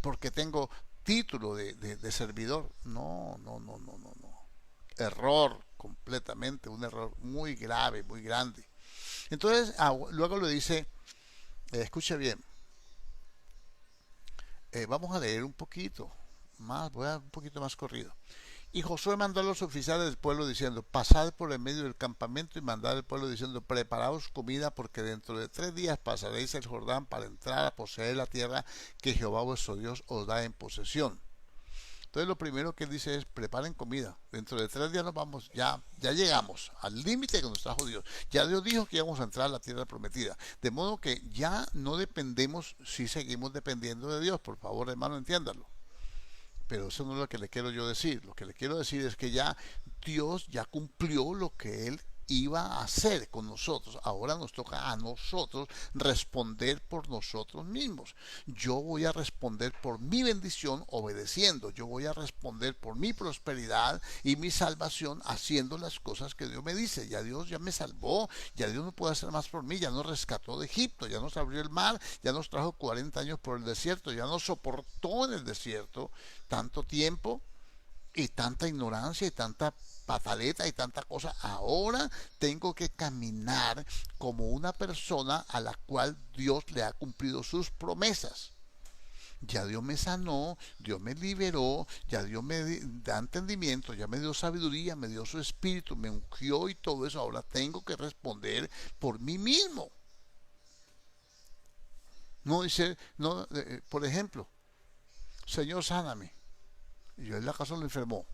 porque tengo título de servidor. No, no, no, no, no, no. Error completamente, un error muy grave, muy grande. Entonces, luego le dice, escuche bien, vamos a leer un poquito más, voy a un poquito más corrido. Y Josué mandó a los oficiales del pueblo diciendo, pasad por el medio del campamento y mandad al pueblo diciendo, preparaos comida porque dentro de 3 días pasaréis el Jordán para entrar a poseer la tierra que Jehová vuestro Dios os da en posesión. Entonces lo primero que él dice es, preparen comida. Dentro de 3 días nos vamos, ya llegamos al límite que nos trajo Dios. Ya Dios dijo que íbamos a entrar a la tierra prometida. De modo que ya no dependemos si seguimos dependiendo de Dios. Por favor, hermano, entiéndalo. Pero eso no es lo que le quiero yo decir. Lo que le quiero decir es que ya Dios ya cumplió lo que Él iba a hacer con nosotros. Ahora nos toca a nosotros responder por nosotros mismos. Yo voy a responder por mi bendición obedeciendo. Yo voy a responder por mi prosperidad y mi salvación haciendo las cosas que Dios me dice. Ya Dios ya me salvó, ya Dios no puede hacer más por mí, ya nos rescató de Egipto, ya nos abrió el mar, ya nos trajo 40 años por el desierto, ya nos soportó en el desierto tanto tiempo y tanta ignorancia y tanta pataleta y tanta cosa. Ahora tengo que caminar como una persona a la cual Dios le ha cumplido sus promesas. Ya Dios me sanó, Dios me liberó, ya Dios me da entendimiento, ya me dio sabiduría, me dio su espíritu, me ungió y todo eso. Ahora tengo que responder por mí mismo. No dice, no, por ejemplo, Señor, sáname. Y yo en la casa lo enfermó.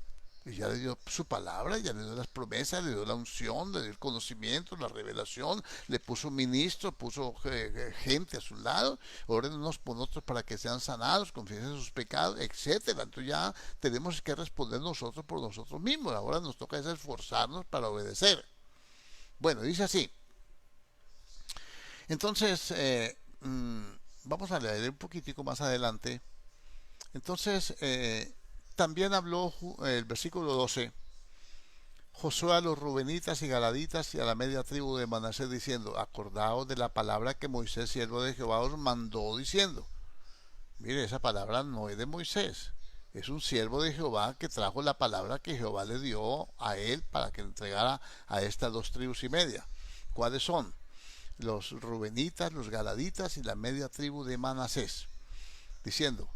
Y ya le dio su palabra, ya le dio las promesas, le dio la unción, le dio el conocimiento, la revelación, le puso ministro, puso gente a su lado, oren unos por otros para que sean sanados, confiesen sus pecados, etcétera. Entonces ya tenemos que responder nosotros por nosotros mismos. Ahora nos toca es esforzarnos para obedecer. Bueno, dice así. Entonces, vamos a leer un poquitico más adelante. Entonces, también habló el versículo 12, Josué a los rubenitas y galaditas y a la media tribu de Manasés diciendo, acordaos de la palabra que Moisés, siervo de Jehová, os mandó diciendo. Mire, esa palabra no es de Moisés, es un siervo de Jehová que trajo la palabra que Jehová le dio a él para que entregara a estas 2 tribus y media. ¿Cuáles son? Los rubenitas, los galaditas y la media tribu de Manasés. Diciendo,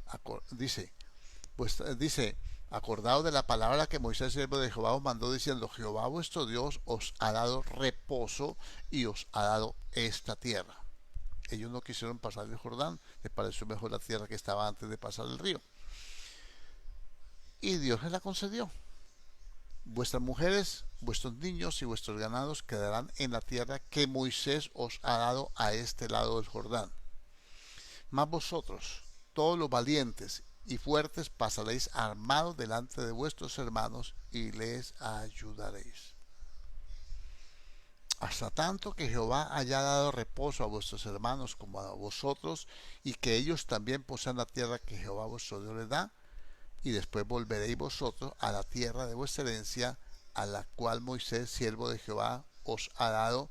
dice, acordaos de la palabra que Moisés, siervo de Jehová, os mandó diciendo, Jehová vuestro Dios os ha dado reposo y os ha dado esta tierra. Ellos no quisieron pasar el Jordán, les pareció mejor la tierra que estaba antes de pasar el río. Y Dios les la concedió. Vuestras mujeres, vuestros niños y vuestros ganados quedarán en la tierra que Moisés os ha dado a este lado del Jordán. Mas vosotros, todos los valientes y fuertes, pasaréis armados delante de vuestros hermanos y les ayudaréis. Hasta tanto que Jehová haya dado reposo a vuestros hermanos como a vosotros, y que ellos también posean la tierra que Jehová vuestro Dios les da, y después volveréis vosotros a la tierra de vuestra herencia, a la cual Moisés, siervo de Jehová, os ha dado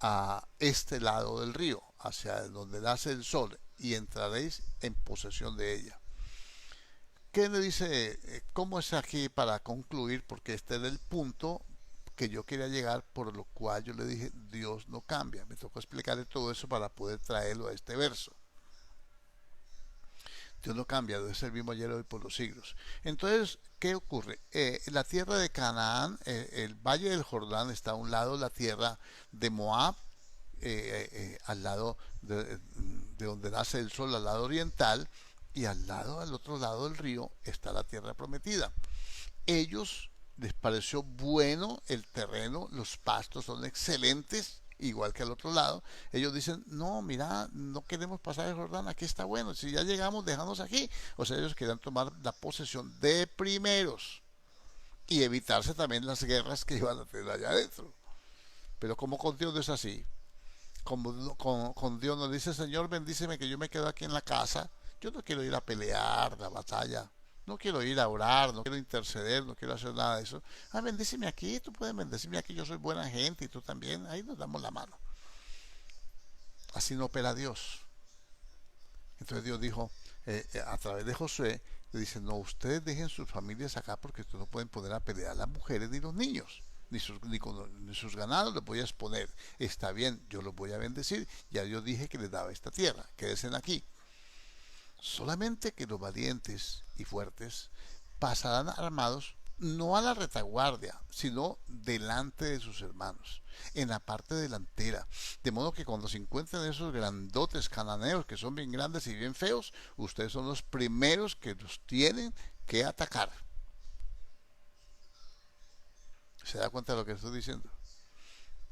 a este lado del río, hacia donde nace el sol, y entraréis en posesión de ella. ¿Qué le dice? ¿Cómo es aquí para concluir? Porque este era el punto que yo quería llegar, por lo cual yo le dije, Dios no cambia. Me tocó explicarle todo eso para poder traerlo a este verso. Dios no cambia, Dios es el mismo ayer, hoy, por los siglos. Entonces, ¿qué ocurre? La tierra de Canaán, el valle del Jordán, está a un lado la tierra de Moab, al lado de donde nace el sol, al lado oriental, y al otro lado del río, está la tierra prometida. Ellos les pareció bueno el terreno, los pastos son excelentes, igual que al otro lado. Ellos dicen, no, mira, no queremos pasar el Jordán, aquí está bueno, si ya llegamos, déjanos aquí. O sea, ellos querían tomar la posesión de primeros y evitarse también las guerras que iban a tener allá adentro. Pero como con Dios no es así. Como con Dios nos dice, Señor, bendíceme que yo me quedo aquí en la casa. Yo no quiero ir a pelear la batalla. No quiero ir a orar, no quiero interceder, no quiero hacer nada de eso. Ah, bendíceme aquí, tú puedes bendecirme aquí, yo soy buena gente y tú también. Ahí nos damos la mano. Así no opera Dios. Entonces Dios dijo, a través de Josué, le dice, no, ustedes dejen sus familias acá porque ustedes no pueden poner a pelear a las mujeres ni los niños. Ni sus ganados los voy a exponer. Está bien, yo los voy a bendecir. Ya yo dije que les daba esta tierra. Quédense aquí. Solamente que los valientes y fuertes pasarán armados no a la retaguardia, sino delante de sus hermanos, en la parte delantera. De modo que cuando se encuentren esos grandotes cananeos que son bien grandes y bien feos, ustedes son los primeros que los tienen que atacar. ¿Se da cuenta de lo que estoy diciendo?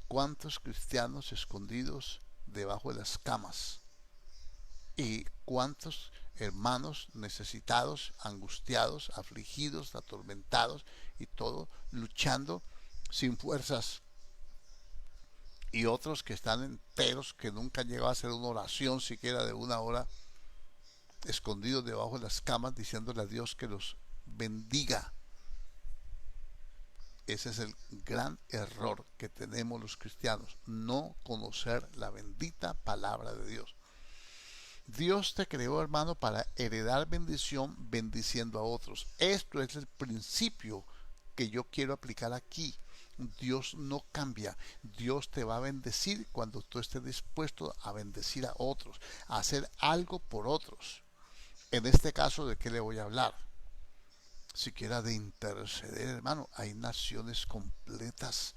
¿Cuántos cristianos escondidos debajo de las camas? ¿Y cuántos hermanos necesitados, angustiados, afligidos, atormentados y todo, luchando sin fuerzas? Y otros que están enteros, que nunca han llegado a hacer una oración siquiera de una hora, escondidos debajo de las camas, diciéndole a Dios que los bendiga. Ese es el gran error que tenemos los cristianos, no conocer la bendita palabra de Dios. Dios te creó, hermano, para heredar bendición bendiciendo a otros. Esto es el principio que yo quiero aplicar aquí. Dios no cambia. Dios te va a bendecir cuando tú estés dispuesto a bendecir a otros, a hacer algo por otros. En este caso, ¿de qué le voy a hablar? Siquiera de interceder, hermano. Hay naciones completas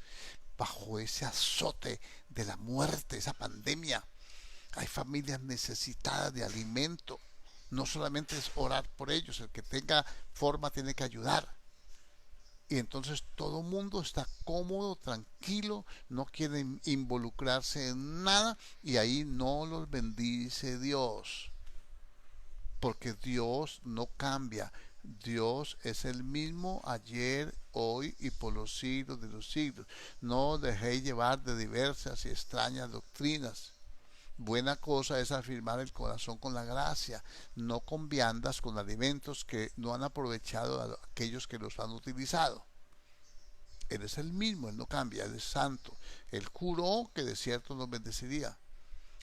bajo ese azote de la muerte, esa pandemia. Hay familias necesitadas de alimento. No solamente es orar por ellos, el que tenga forma tiene que ayudar. Y entonces todo el mundo está cómodo, tranquilo, no quiere involucrarse en nada y ahí no los bendice Dios. Porque Dios no cambia. Dios es el mismo ayer, hoy y por los siglos de los siglos. No os dejéis llevar de diversas y extrañas doctrinas. Buena cosa es afirmar el corazón con la gracia, no con viandas, con alimentos que no han aprovechado a aquellos que los han utilizado. Él es el mismo, Él no cambia, Él es santo. Él juró que de cierto nos bendeciría.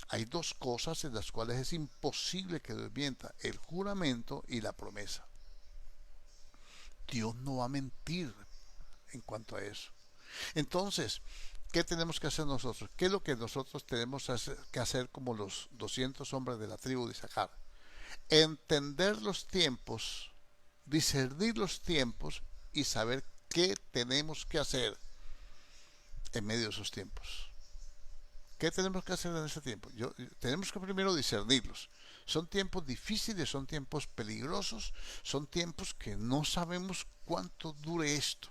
Hay dos cosas en las cuales es imposible que Dios mienta, el juramento y la promesa. Dios no va a mentir en cuanto a eso. Entonces, ¿qué tenemos que hacer nosotros? ¿Qué es lo que nosotros tenemos que hacer como los 200 hombres de la tribu de Isaacar? Entender los tiempos, discernir los tiempos y saber qué tenemos que hacer en medio de esos tiempos. ¿Qué tenemos que hacer en ese tiempo? Tenemos que primero discernirlos. Son tiempos difíciles, son tiempos peligrosos, son tiempos que no sabemos cuánto dure esto.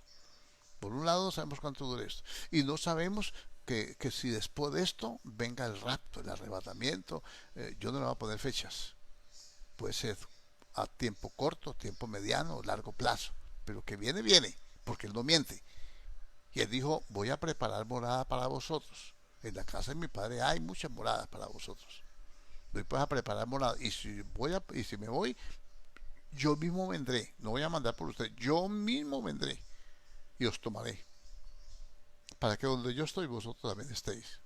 Por un lado, no sabemos cuánto dure esto. Y no sabemos que si después de esto venga el rapto, el arrebatamiento. Yo no le voy a poner fechas. Puede ser a tiempo corto, tiempo mediano, largo plazo. Pero que viene, viene, porque Él no miente. Y Él dijo, voy a preparar morada para vosotros. En la casa de mi padre hay muchas moradas para vosotros. Voy pues a preparar morada. Y si me voy, yo mismo vendré. No voy a mandar por usted. Yo mismo vendré y os tomaré, para que donde yo estoy vosotros también estéis.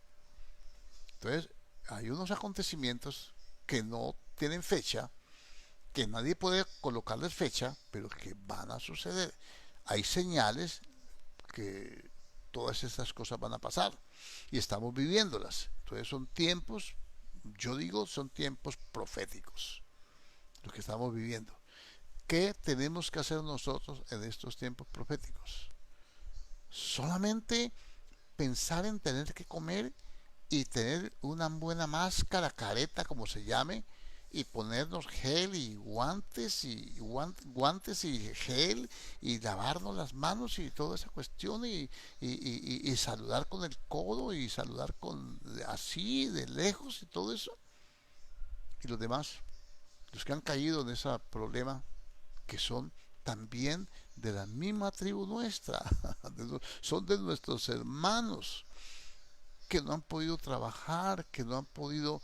Entonces, hay unos acontecimientos que no tienen fecha, que nadie puede colocarles fecha, pero que van a suceder. Hay señales que todas estas cosas van a pasar y estamos viviéndolas. Entonces son tiempos, yo digo, son tiempos proféticos, lo que estamos viviendo. ¿Qué tenemos que hacer nosotros en estos tiempos proféticos? Solamente pensar en tener que comer y tener una buena máscara, careta, como se llame, y ponernos gel y guantes y gel y lavarnos las manos y toda esa cuestión y saludar con el codo y saludar con así de lejos y todo eso. Y los demás, los que han caído en ese problema, que son también de la misma tribu nuestra, son de nuestros hermanos, que no han podido trabajar, que no han podido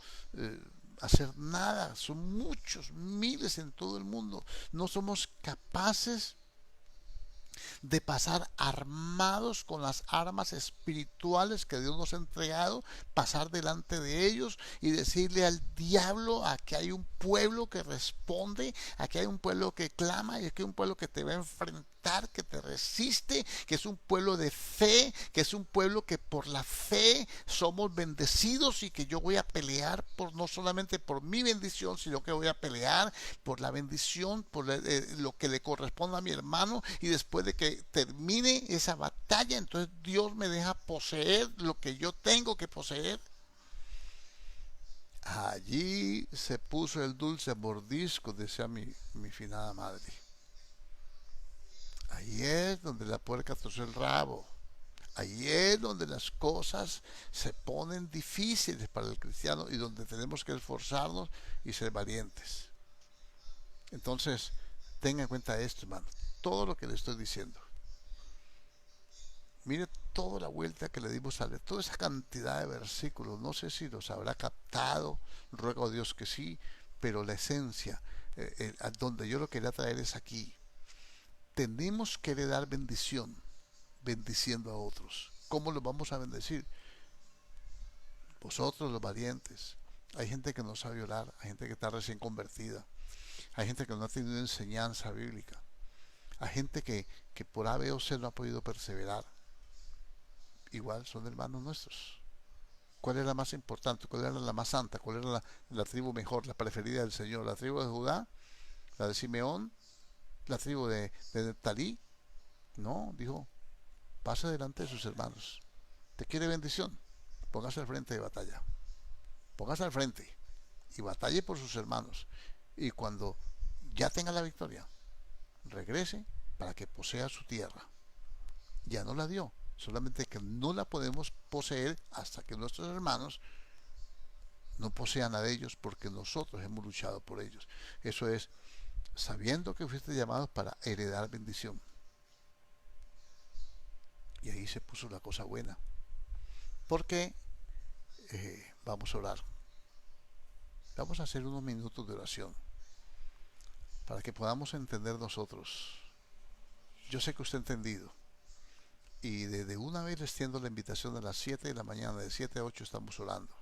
hacer nada. Son muchos, miles en todo el mundo. No somos capaces de pasar armados con las armas espirituales que Dios nos ha entregado, pasar delante de ellos y decirle al diablo: aquí hay un pueblo que responde, aquí hay un pueblo que clama y aquí hay un pueblo que te va a enfrentar, que te resiste, que es un pueblo de fe, que es un pueblo que por la fe somos bendecidos y que yo voy a pelear por no solamente por mi bendición, sino que voy a pelear por la bendición, por lo que le corresponde a mi hermano, y después de que termine esa batalla, entonces Dios me deja poseer lo que yo tengo que poseer. Allí se puso el dulce mordisco, decía mi finada madre. Ahí es donde la puerca torció el rabo. Ahí es donde las cosas se ponen difíciles para el cristiano y donde tenemos que esforzarnos y ser valientes. Entonces, tenga en cuenta esto, hermano. Todo lo que le estoy diciendo. Mire toda la vuelta que le dimos a leer, toda esa cantidad de versículos. No sé si los habrá captado, ruego a Dios que sí, pero la esencia, a donde yo lo quería traer es aquí. Tenemos que dar bendición, bendiciendo a otros. ¿Cómo los vamos a bendecir? Vosotros los valientes. Hay gente que no sabe orar, hay gente que está recién convertida, hay gente que no ha tenido enseñanza bíblica, hay gente que por A, B o C no ha podido perseverar. Igual son hermanos nuestros. ¿Cuál era la más importante? ¿Cuál era la más santa? ¿Cuál era la tribu mejor, la preferida del Señor? ¿La tribu de Judá? ¿La de Simeón? ¿La tribu de Neftalí? No, dijo: pase delante de sus hermanos. ¿Te quiere bendición? Póngase al frente de batalla. Póngase al frente y batalle por sus hermanos. Y cuando ya tenga la victoria, regrese para que posea su tierra. Ya no la dio, solamente que no la podemos poseer hasta que nuestros hermanos no posean a ellos, porque nosotros hemos luchado por ellos. Eso es, sabiendo que fuiste llamados para heredar bendición. Y ahí se puso la cosa buena. Porque vamos a orar. Vamos a hacer unos minutos de oración para que podamos entender nosotros. Yo sé que usted ha entendido. Y desde una vez le extiendo la invitación a las 7 de la mañana, de 7 a 8 estamos orando.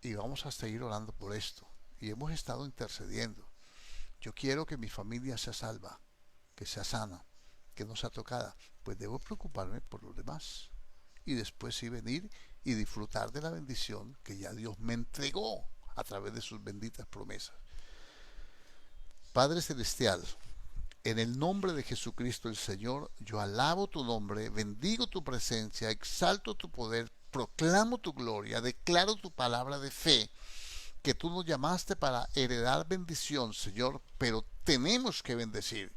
Y vamos a seguir orando por esto. Y hemos estado intercediendo. Yo quiero que mi familia sea salva, que sea sana, que no sea tocada. Pues debo preocuparme por los demás. Y después sí venir y disfrutar de la bendición que ya Dios me entregó a través de sus benditas promesas. Padre Celestial, en el nombre de Jesucristo el Señor, yo alabo tu nombre, bendigo tu presencia, exalto tu poder, proclamo tu gloria, declaro tu palabra de fe, que tú nos llamaste para heredar bendición, Señor, pero tenemos que bendecir.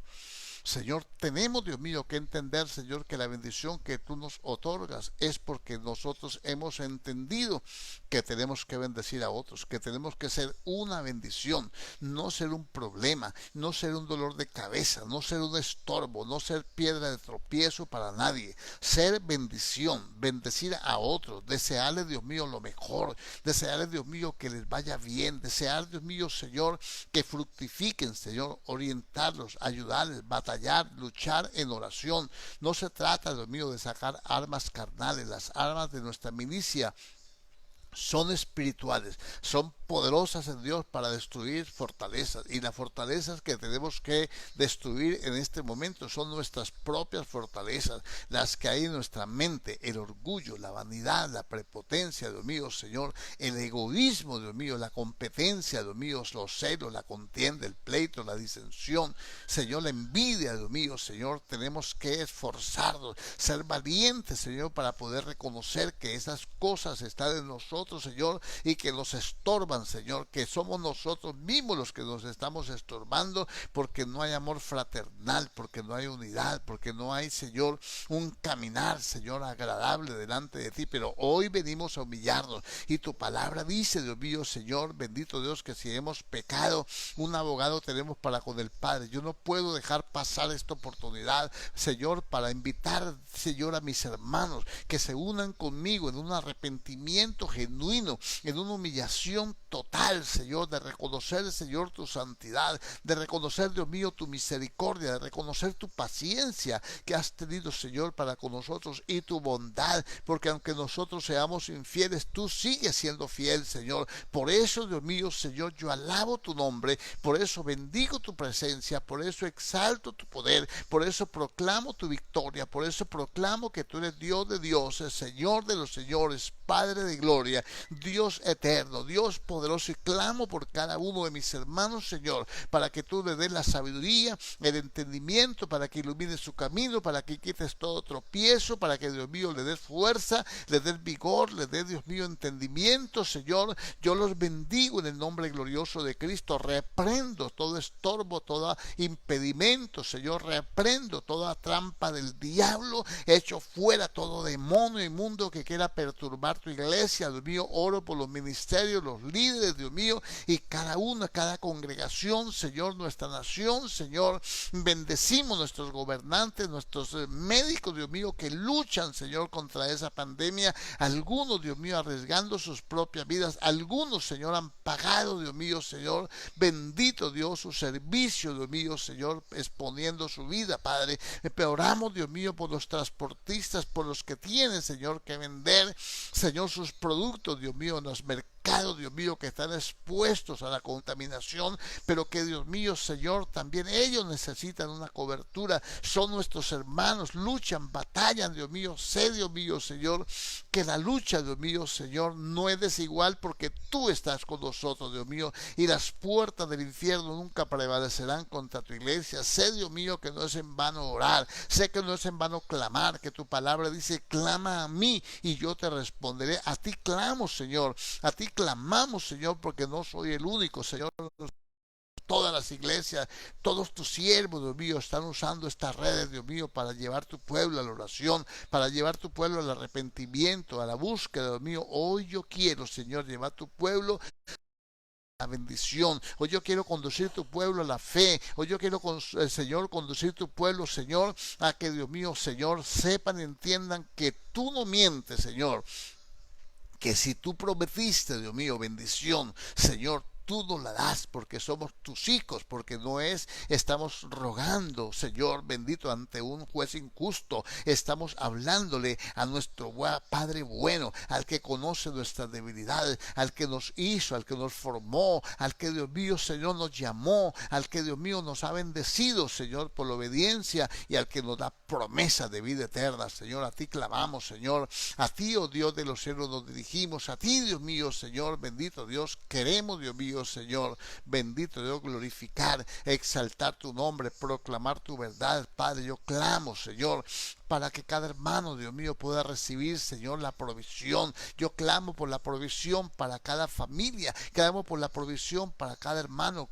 Señor, tenemos, Dios mío, que entender, Señor, que la bendición que tú nos otorgas es porque nosotros hemos entendido que tenemos que bendecir a otros, que tenemos que ser una bendición, no ser un problema, no ser un dolor de cabeza, no ser un estorbo, no ser piedra de tropiezo para nadie, ser bendición, bendecir a otros, desearles, Dios mío, lo mejor, desearles, Dios mío, que les vaya bien, desear, Dios mío, Señor, que fructifiquen, Señor, orientarlos, ayudarles, batallar, luchar en oración. No se trata, Dios mío, de sacar armas carnales, las armas de nuestra milicia son espirituales, son poderosas en Dios para destruir fortalezas, y las fortalezas que tenemos que destruir en este momento son nuestras propias fortalezas, las que hay en nuestra mente: el orgullo, la vanidad, la prepotencia, Dios mío, Señor, el egoísmo, Dios mío, la competencia, Dios mío, los celos, la contienda, el pleito, la disensión, Señor, la envidia, Dios mío, Señor. Tenemos que esforzarnos, ser valientes, Señor, para poder reconocer que esas cosas están en nosotros, Señor, y que nos estorban, Señor, que somos nosotros mismos los que nos estamos estorbando, porque no hay amor fraternal, porque no hay unidad, porque no hay, Señor, un caminar, Señor, agradable delante de ti. Pero hoy venimos a humillarnos, y tu palabra dice, Dios mío, Señor, bendito Dios, que si hemos pecado, un abogado tenemos para con el Padre. Yo no puedo dejar pasar esta oportunidad, Señor, para invitar, Señor, a mis hermanos que se unan conmigo en un arrepentimiento genuino, en una humillación total, Señor, de reconocer, Señor, tu santidad, de reconocer, Dios mío, tu misericordia, de reconocer tu paciencia que has tenido, Señor, para con nosotros, y tu bondad, porque aunque nosotros seamos infieles, tú sigues siendo fiel, Señor. Por eso, Dios mío, Señor, yo alabo tu nombre, por eso bendigo tu presencia, por eso exalto tu poder, por eso proclamo tu victoria, por eso proclamo que tú eres Dios de dioses, Señor de los señores, Padre de gloria, Dios eterno, Dios poderoso. Y clamo por cada uno de mis hermanos, Señor, para que tú le des la sabiduría, el entendimiento, para que ilumines su camino, para que quites todo tropiezo, para que, Dios mío, le des fuerza, le des vigor, le des, Dios mío, entendimiento, Señor. Yo los bendigo en el nombre glorioso de Cristo. Reprendo todo estorbo, todo impedimento, Señor. Reprendo toda trampa del diablo, echo fuera todo demonio inmundo que quiera perturbar tu iglesia, Dios mío. Oro por los ministerios, los líderes, Dios mío, y cada una, cada congregación, Señor, nuestra nación, Señor. Bendecimos nuestros gobernantes, nuestros médicos, Dios mío, que luchan, Señor, contra esa pandemia. Algunos, Dios mío, arriesgando sus propias vidas. Algunos, Señor, han pagado, Dios mío, Señor, bendito Dios, su servicio, Dios mío, Señor, exponiendo su vida, Padre. Pero oramos, Dios mío, por los transportistas, por los que tienen, Señor, que vender, Señor, sus productos, Dios mío, en los mercados, Dios mío, que están expuestos a la contaminación, pero que, Dios mío, Señor, también ellos necesitan una cobertura. Son nuestros hermanos, luchan, batallan, Dios mío. Sé, Dios mío, Señor, que la lucha, Dios mío, Señor, no es desigual, porque tú estás con nosotros, Dios mío, y las puertas del infierno nunca prevalecerán contra tu iglesia. Sé, Dios mío, que no es en vano orar, sé que no es en vano clamar, que tu palabra dice: clama a mí y yo te responderé. A ti clamo, Señor, a ti clamamos, Señor, porque no soy el único, Señor. Todas las iglesias, todos tus siervos, Dios mío, están usando estas redes, Dios mío, para llevar tu pueblo a la oración, para llevar tu pueblo al arrepentimiento, a la búsqueda, Dios mío. Hoy yo quiero, Señor, llevar tu pueblo a la bendición. Hoy yo quiero conducir tu pueblo a la fe. Hoy yo quiero, Señor, conducir tu pueblo, Señor, a que, Dios mío, Señor, sepan y entiendan que tú no mientes, Señor. Que si tú prometiste, Dios mío, bendición, Señor, tú nos la das, porque somos tus hijos, porque no estamos rogando, Señor bendito, ante un juez injusto. Estamos hablándole a nuestro Padre bueno, al que conoce nuestras debilidades, al que nos hizo, al que nos formó, al que, Dios mío, Señor, nos llamó, al que, Dios mío, nos ha bendecido, Señor, por la obediencia, y al que nos da promesa de vida eterna. Señor, a ti clamamos, Señor. A ti, oh Dios de los cielos, nos dirigimos. A ti, Dios mío, Señor bendito Dios, queremos, Dios mío, Señor bendito Dios, glorificar, exaltar tu nombre, proclamar tu verdad, Padre. Yo clamo, Señor, para que cada hermano, Dios mío, pueda recibir, Señor, la provisión. Yo clamo por la provisión para cada familia, clamo por la provisión para cada hermano,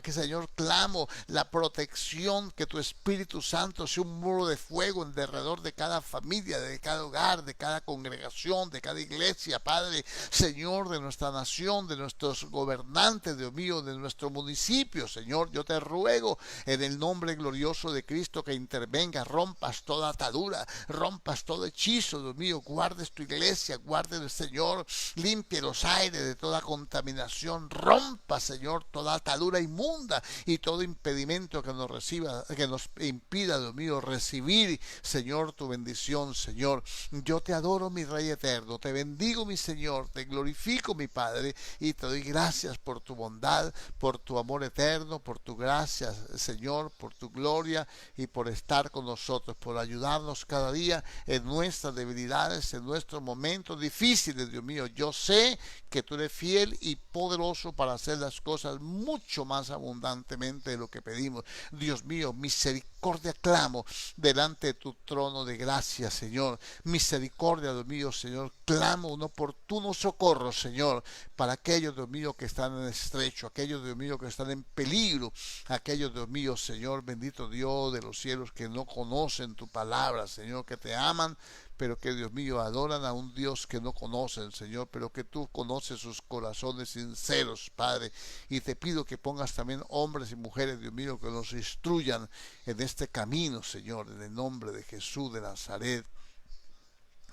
que, Señor, clamo la protección, que tu Espíritu Santo sea un muro de fuego alrededor de cada familia, de cada hogar, de cada congregación, de cada iglesia, Padre, Señor, de nuestra nación, de nuestros gobernantes, Dios mío, de nuestro municipio, Señor. Yo te ruego en el nombre glorioso de Cristo que intervenga, rompas toda atadura, atadura, rompas todo hechizo, Dios mío, guardes tu iglesia, guarde el Señor, limpie los aires de toda contaminación, rompa, Señor, toda atadura inmunda y todo impedimento que nos reciba, que nos impida, Dios mío, recibir, Señor, tu bendición, Señor. Yo te adoro, mi Rey eterno, te bendigo, mi Señor, te glorifico, mi Padre, y te doy gracias por tu bondad, por tu amor eterno, por tu gracia, Señor, por tu gloria y por estar con nosotros, por ayudarnos cada día en nuestras debilidades, en nuestros momentos difíciles, Dios mío. Yo sé que tú eres fiel y poderoso para hacer las cosas mucho más abundantemente de lo que pedimos. Dios mío, misericordia clamo delante de tu trono de gracia, Señor. Misericordia, Dios mío, Señor. Clamo un oportuno socorro, Señor, para aquellos, Dios mío, que están en estrecho, aquellos, Dios mío, que están en peligro, aquellos, Dios mío, Señor, bendito Dios de los cielos, que no conocen tu palabra, Señor, que te aman, pero que, Dios mío, adoran a un Dios que no conocen, Señor, pero que tú conoces sus corazones sinceros, Padre, y te pido que pongas también hombres y mujeres, Dios mío, que nos instruyan en este camino, Señor, en el nombre de Jesús de Nazaret.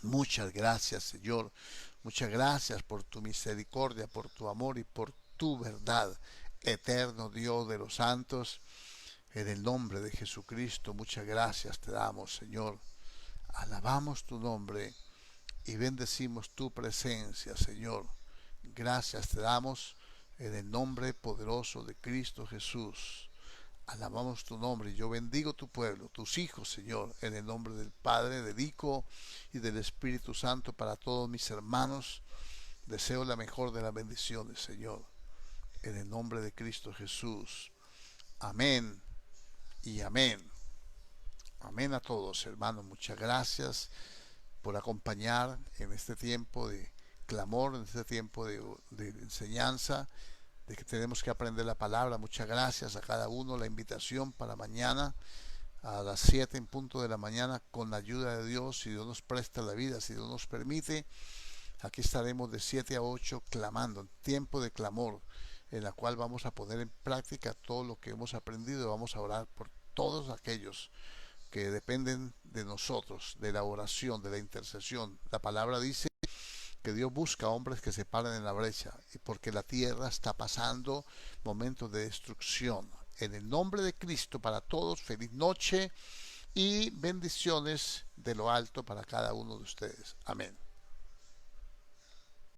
Muchas gracias, Señor. Muchas gracias por tu misericordia, por tu amor y por tu verdad. Eterno Dios de los santos, en el nombre de Jesucristo, muchas gracias te damos, Señor. Alabamos tu nombre y bendecimos tu presencia, Señor. Gracias te damos en el nombre poderoso de Cristo Jesús. Alabamos tu nombre y yo bendigo tu pueblo, tus hijos, Señor, en el nombre del Padre, del Hijo y del Espíritu Santo. Para todos mis hermanos, deseo la mejor de las bendiciones, Señor, en el nombre de Cristo Jesús. Amén y amén. Amén a todos, hermanos. Muchas gracias por acompañar en este tiempo de clamor, en este tiempo de enseñanza, de que tenemos que aprender la palabra. Muchas gracias a cada uno. La invitación para mañana a las 7 en punto de la mañana, con la ayuda de Dios, si Dios nos presta la vida, si Dios nos permite, aquí estaremos de 7 a 8 clamando, en tiempo de clamor, en la cual vamos a poner en práctica todo lo que hemos aprendido. Vamos a orar por todos aquellos que dependen de nosotros, de la oración, de la intercesión. La palabra dice que Dios busca hombres que se paren en la brecha, y porque la tierra está pasando momentos de destrucción. En el nombre de Cristo, para todos, feliz noche y bendiciones de lo alto para cada uno de ustedes. Amén.